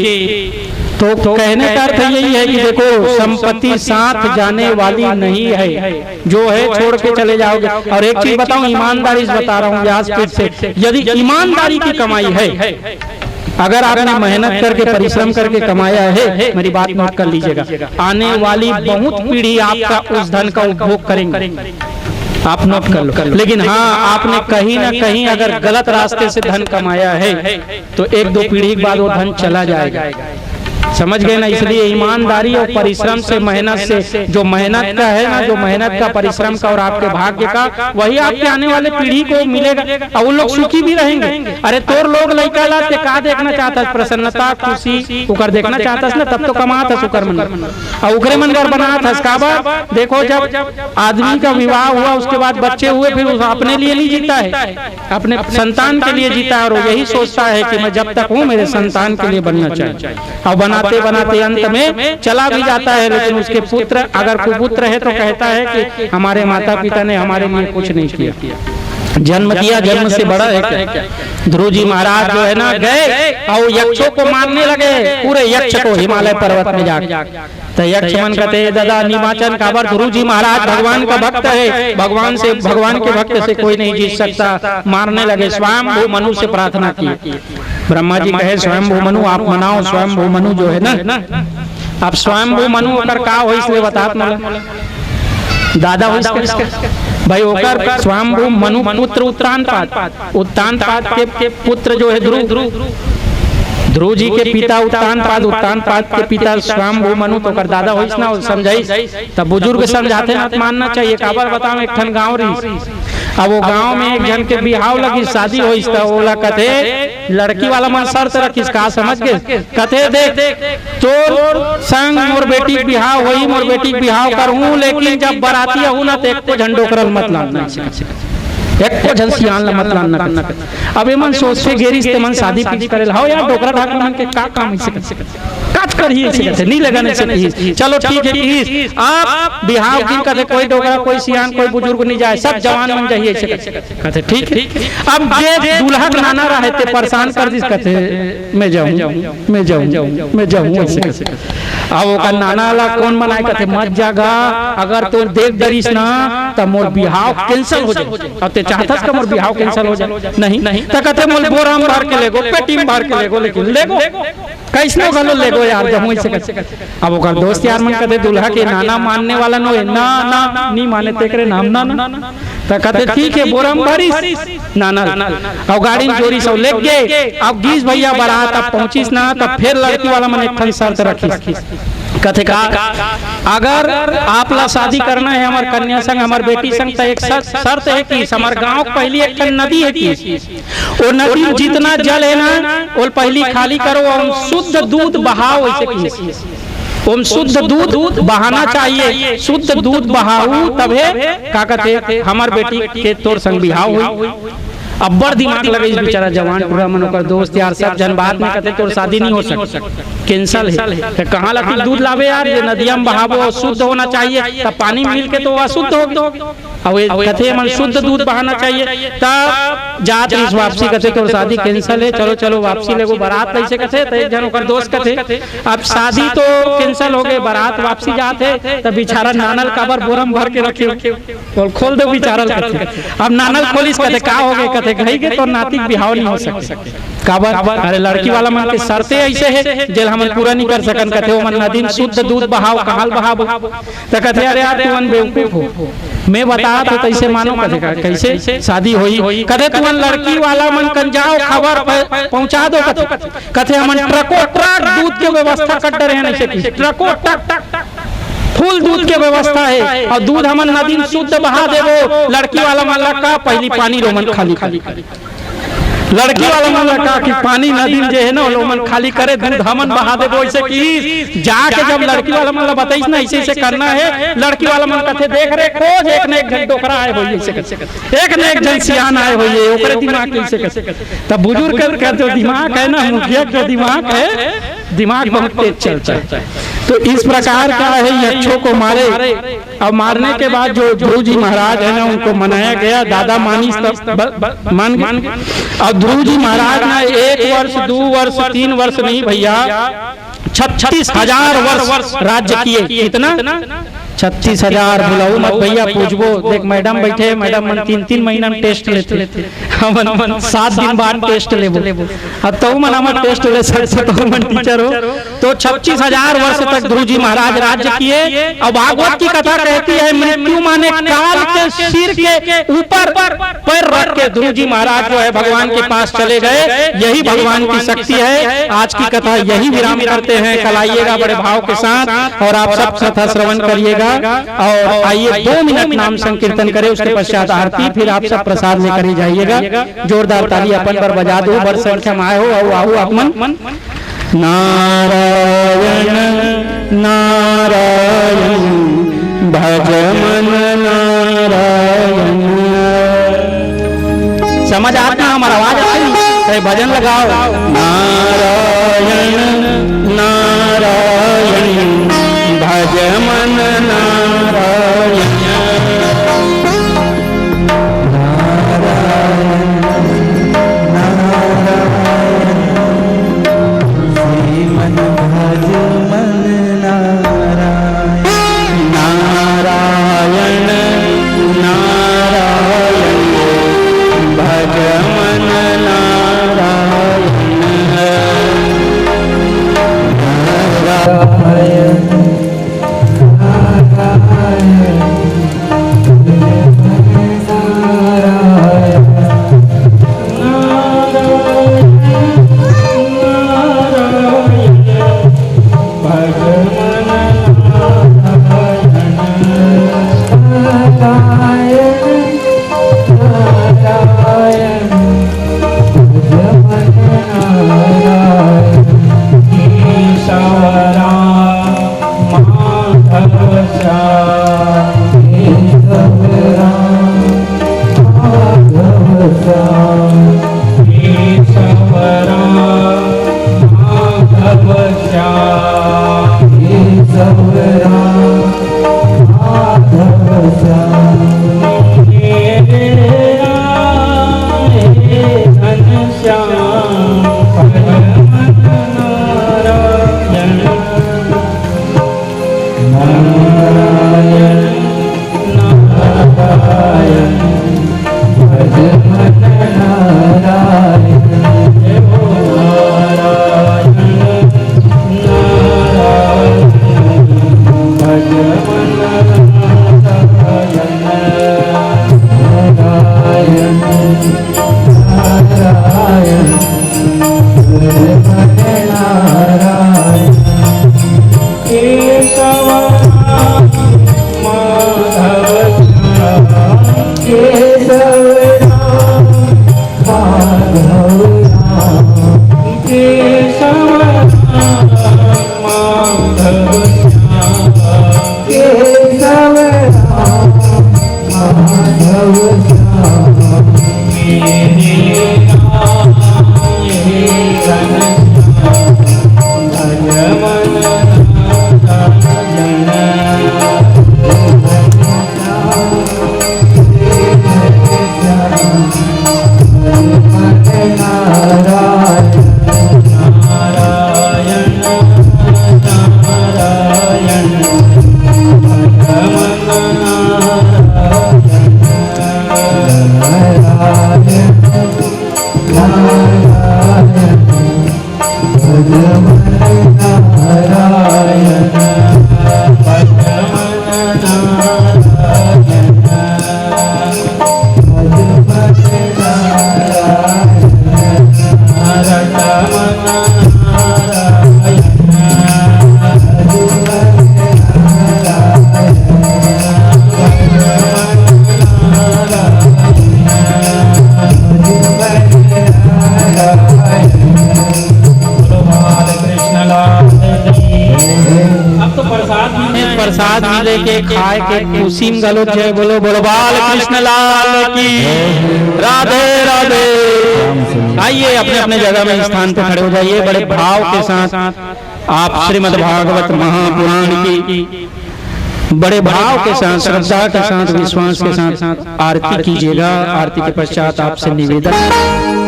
तो कहने का अर्थ यही है कि देखो संपत्ति साथ जाने वाली नहीं है, जो है छोड़ के चले जाओगे। और एक चीज बताऊं ईमानदारी से बता रहा हूँ व्यासपीठ से, यदि ईमानदारी की कमाई है, अगर आपने मेहनत करके परिश्रम करके कमाया है, मेरी बात नोट कर लीजिएगा, आने वाली बहुत पीढ़ी आपका उस धन का उपभोग करेंगे, आप नोट कर लो। लेकिन हाँ आपने कहीं ना कहीं अगर गलत रास्ते से धन कमाया है तो 1-2 पीढ़ी के बाद वो धन चला जाएगा, समझ गए ना। इसलिए ईमानदारी और परिश्रम से, मेहनत से, जो मेहनत का है ना, जो मेहनत का परिश्रम का और आपके भाग्य का, वही आपके आने वाले पीढ़ी को मिलेगा और वो लोग सुखी भी रहेंगे। अरे तोर लोग लड़का लाते का देखना चाहता है, प्रसन्नता खुशी उकर देखना चाहता है ना, तब तो कमाता है सुकर मन और उकरे मनगर बनाता है। इसका बाद देखो जब आदमी का विवाह हुआ उसके बाद बच्चे हुए, फिर अपने लिए नहीं जीता है, अपने संतान के लिए जीता है और यही सोचता है कि मैं जब तक हूँ मेरे संतान के लिए बनना चाहिए। और बनाते बनाते अंत में चला भी जाता है, लेकिन उसके पुत्र अगर कुपुत्र है तो कहता है कि हमारे माता पिता ने हमारे लिए कुछ नहीं किया। जन्म दिया, जन्म से बड़ा है क्या? ध्रुव जी महाराज जो है ना गए और यक्षों को मारने लगे, पूरे यक्ष को हिमालय पर्वत में जाकर। तो यक्ष मन कहते दादा निमाचन काबर, ध्रुव जी महाराज भगवान का भक्त है, भगवान के भक्त से कोई नहीं जीत सकता। मारने लगे, स्वयं मनु से प्रार्थना की। ब्रह्मा जी कहे स्वयं मनु आप मनाओ, स्वयं मनु जो है ना, अब स्वयं मनु अगर का हो इसलिए बतात ना दादा हो इसके भाई होकर स्वयंभू मनु पुत्र उत्तानपाद के पुत्र जो है ध्रुव जी के पिता उत्तानपाद के पिता स्वयंभू मनु तो कर दादा होइस ना समझाई। तब बुजुर्ग समझाते ना मानना चाहिए। काबर बताओ एक ठन गाँव रही, अब वो गांव में एक जन के बिहाव लगी, शादी होइस त ओला कथे लड़की वाला मन शर्त रखिस का समझ के कथे देख तोर संग मोर बेटी बिहाव होई, मोर बेटी बिहाव करहूं, लेकिन जब बराती आहू ना तो एक को झंडो करल मत लाना, एक को झंसियान ला मत लाना। अब ये मन सोच से गेरिस ते मन शादी पीछ करेल हां यार डोकरा ढाकरा मन के का काम इसे काट कर ही ऐसे नहीं लगाने से। चलो ठीक है, आप बिहाव दिन करे कोई डोकरा कोई सियान कोई बुजुर्ग नहीं जाए, सब जवान मन जाइए कहते ठीक है। अब ये दूल्हा नाना रहते परेशान कर दिस कहते मैं जाऊं ऐसे। अब वो नाना ला कौन मनाए कहते मत जागा, अगर तो देख डरिस ना तो मोर बिहाव कैंसिल हो जाए। अब ते चाहतस का मोर बिहाव कैंसिल हो जाए नहीं तो कहते मोर बोराम भर के लेगो, पेटीम भर के लेगो, लेकिन लेगो कैसनो गलो लेगो यार जमुई से। अब ओकर दोस्त यार मन कहते दूल्हा के नाना मानने वाला नो है ना नहीं माने तेकरे नाम ना तो कहते ठीक है बोराम भरिस नाना। और गाड़ी में जोरी सब लेके गए। अब गीस भैया बारात अब पहुंचिस ना तब फिर लड़की वाला मन एक ठन शर्त रखी कहते का अगर आप ला शादी करना है हमार कन्या संग हमार बेटी संग तो एक शर्त है कि हमार गांव पहली एक नदी है कि वो नदी जितना जल है ना वो पहली खाली करो और शुद्ध दूध बहाओ। ऐसे ओम शुद्ध दूध बहाना चाहिए, शुद्ध दूध बहाऊ तबे का कहते हमार बेटी के तोर संग बिहाव हुई। अब बड़ दिमाग लगे इस बेचारा जवान पूरा मन होकर दोस्त यार सब जन बात में कहते तोर शादी नहीं हो सकती कैंसल है। कहाँ लगी दूध लावे यार, ये नदिया में बहावो शुद्ध होना चाहिए, तब पानी मिल के तो अशुद्ध होगी। और कहते मन शुद्ध दूध बहाना चाहिए तब जात इस वापसी कहते तो शादी कैंसिल है। चलो चलो वापसी लेगो बारात कैसे कहते तो एक जन होकर दोस्त कहते अब शादी तो कैंसिल हो गए, बारात वापसी जाते तब बेचारा नानल काबर बोरम भर के रखे और खोल दो बेचारा कहते। अब नानल खोलिस कहते का हो गए कहते घई के तो नातिक बिहाव नहीं हो सकते काबर अरे लड़की वाला मन के शर्तें ऐसे है जेल हम पूरा नहीं कर सकन कहते वो मन नदी शुद्ध दूध बहाव कहाल बहाव तो कहते अरे यार तू बेवकूफ हो, मैं बता तो कैसे मानो कहते कैसे शादी हुई कहते तू लड़की वाला मन कन जाओ खबर पहुंचा दो कहते हम ट्रको ट्रक दूध के व्यवस्था कर रहे हैं, ट्रको ट्रक फुल दूध के व्यवस्था है और दूध हमन नदी में शुद्ध बहा देवो। लड़की वाला मन का पहली पानी रोमन खाली लड़की वाला मन का कि पानी नदी जे है ना लोमन खाली करे दूध हमन बहा दे। वैसे कि जाके जब लड़की वाला मन बताइस ना ऐसे ऐसे करना है, लड़की वाला मन कहते देख रे खोज एक ने एक जन डोकरा आए होई ऐसे एक ने एक जन सियान आए होई है ओकरे दिमाग कैसे कैसे तब बुजुर्ग कहते दिमाग है ना मुखिया का दिमाग है, दिमाग बहुत तेज चलता है। तो इस प्रकार का है यक्षों को मारे। अब मारने के बाद जो ध्रुव जी महाराज है ना उनको मनाया गया, दादा मानी मान और ध्रुव जी महाराज ना 1 वर्ष 2 वर्ष 3 वर्ष नहीं भैया 36,000 वर्ष राज्य किए। कितना 36,000 बुलाऊ मत भैया पूछबो। देख मैडम बैठे, मैडम मन 3-3 महीना में टेस्ट लेते हम 7 दिन बाद टेस्ट लेबो। अब तो मन हमर टेस्ट ले सकते तो मन टीचर हो। तो 36,000 वर्ष तक ध्रुव जी महाराज राज्य किए। और भागवत की कथा कहती है मृत्यु माने काल के सिर के ऊपर पैर रख के ध्रुव जी महाराज जो है भगवान के पास चले गए। यही भगवान की शक्ति है। आज की कथा यही विराम करते हैं। कल आइएगा बड़े भाव के साथ और आप सब कथा श्रवण करिएगा। और आइए 2 मिनट नाम संकीर्तन करें, उसके पश्चात आरती, फिर आप सब प्रसाद लेकर ही जाइएगा। जोरदार ताली अपन पर बजा दो, बड़ संख्या में आए हो आओ आप मन। नारायण नारायण भज मन नारायण। समझ आता हमारा आवाज आती भजन लगाओ। नारायण नारायण भज मन नारायण नारायण प्रसाद मिले के खाए के खुशी में गलो जय बोलो बोलो बाल कृष्ण लाल की राधे राधे। आइए अपने अपने जगह में स्थान पर खड़े हो जाइए। बड़े भाव के साथ आप श्रीमद् भागवत महापुराण की बड़े भाव के साथ, श्रद्धा के साथ, विश्वास के साथ आरती कीजिएगा। आरती के पश्चात आपसे निवेदन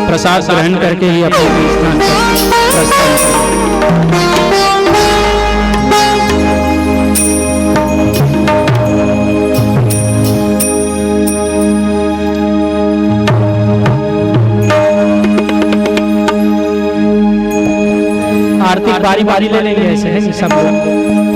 प्रसाद ग्रहण करके ही अपने स्थान पर प्रस्थान करें। आरती बारी बारी ले लेंगे, ऐसे है सब लोग।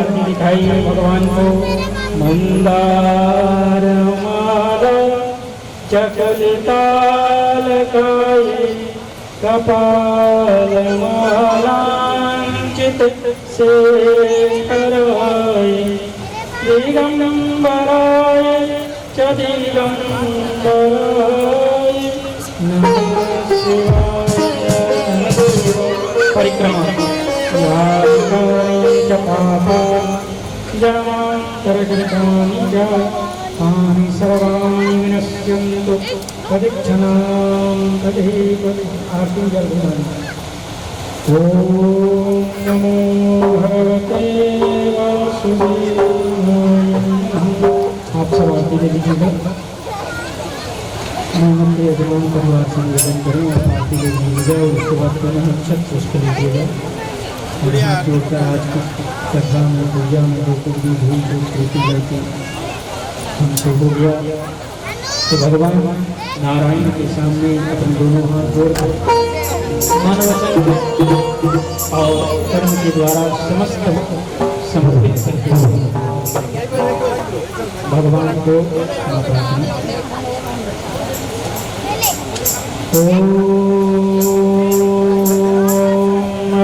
आरती दिखाई भगवान को। मंदार माला चकलिताल काये कपाल मालांचित शेखराय दिगंबराय च दिगंबराय नमः शिवाय। परिक्रमा च पापा जमान्तरकृतानि च तानि सर्वाणि विनश्यन्तु तदिक्षणां तदेव आरती जल ॐ नमो भगवते वासुदेवाय। आप सब आरती ले लीजिएगा। मैं अपने यजमान परिवार से निवेदन करूँ और आरती ले लीजिएगा और उसके बाद पुनः अक्षत पुष्प लीजिएगा। जोड़कर आज की कथा में पूजा में जो कुछ भी भूल चूक त्रुटि गलती हमसे हो गया तो भगवान नारायण के सामने अपने दोनों हाथ जोड़कर मन वचन और कर्म के द्वारा समस्त समर्पित करके भगवान को प्रार्थना। ओम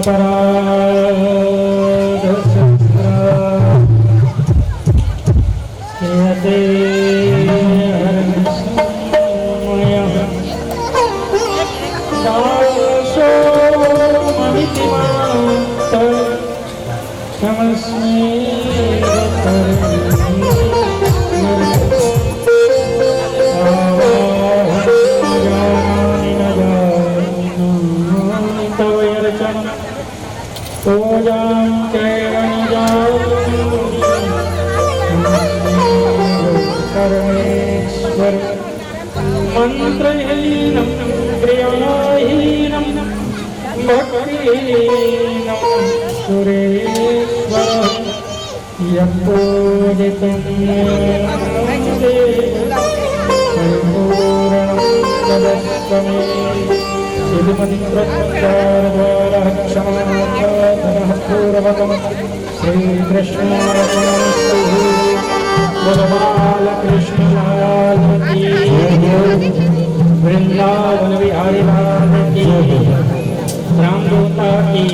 अपराध सहस्राते हरनिशमयः दासो महितिमान्त क्षमस्मि परमेश्वर मंत्रहीनं क्रियाहीनं भक्तिहीनं सुरेश्वर यं पूजितं परिपूर्णं तदस्मि सिद्धमन्त्रोच्चारद्वारा क्षमाप्रार्थनः पूर्वकं श्रीकृष्णार्पणमस्तु। गोपाल कृष्ण लाल की वृंदावन बिहारी लाल की रामदूता की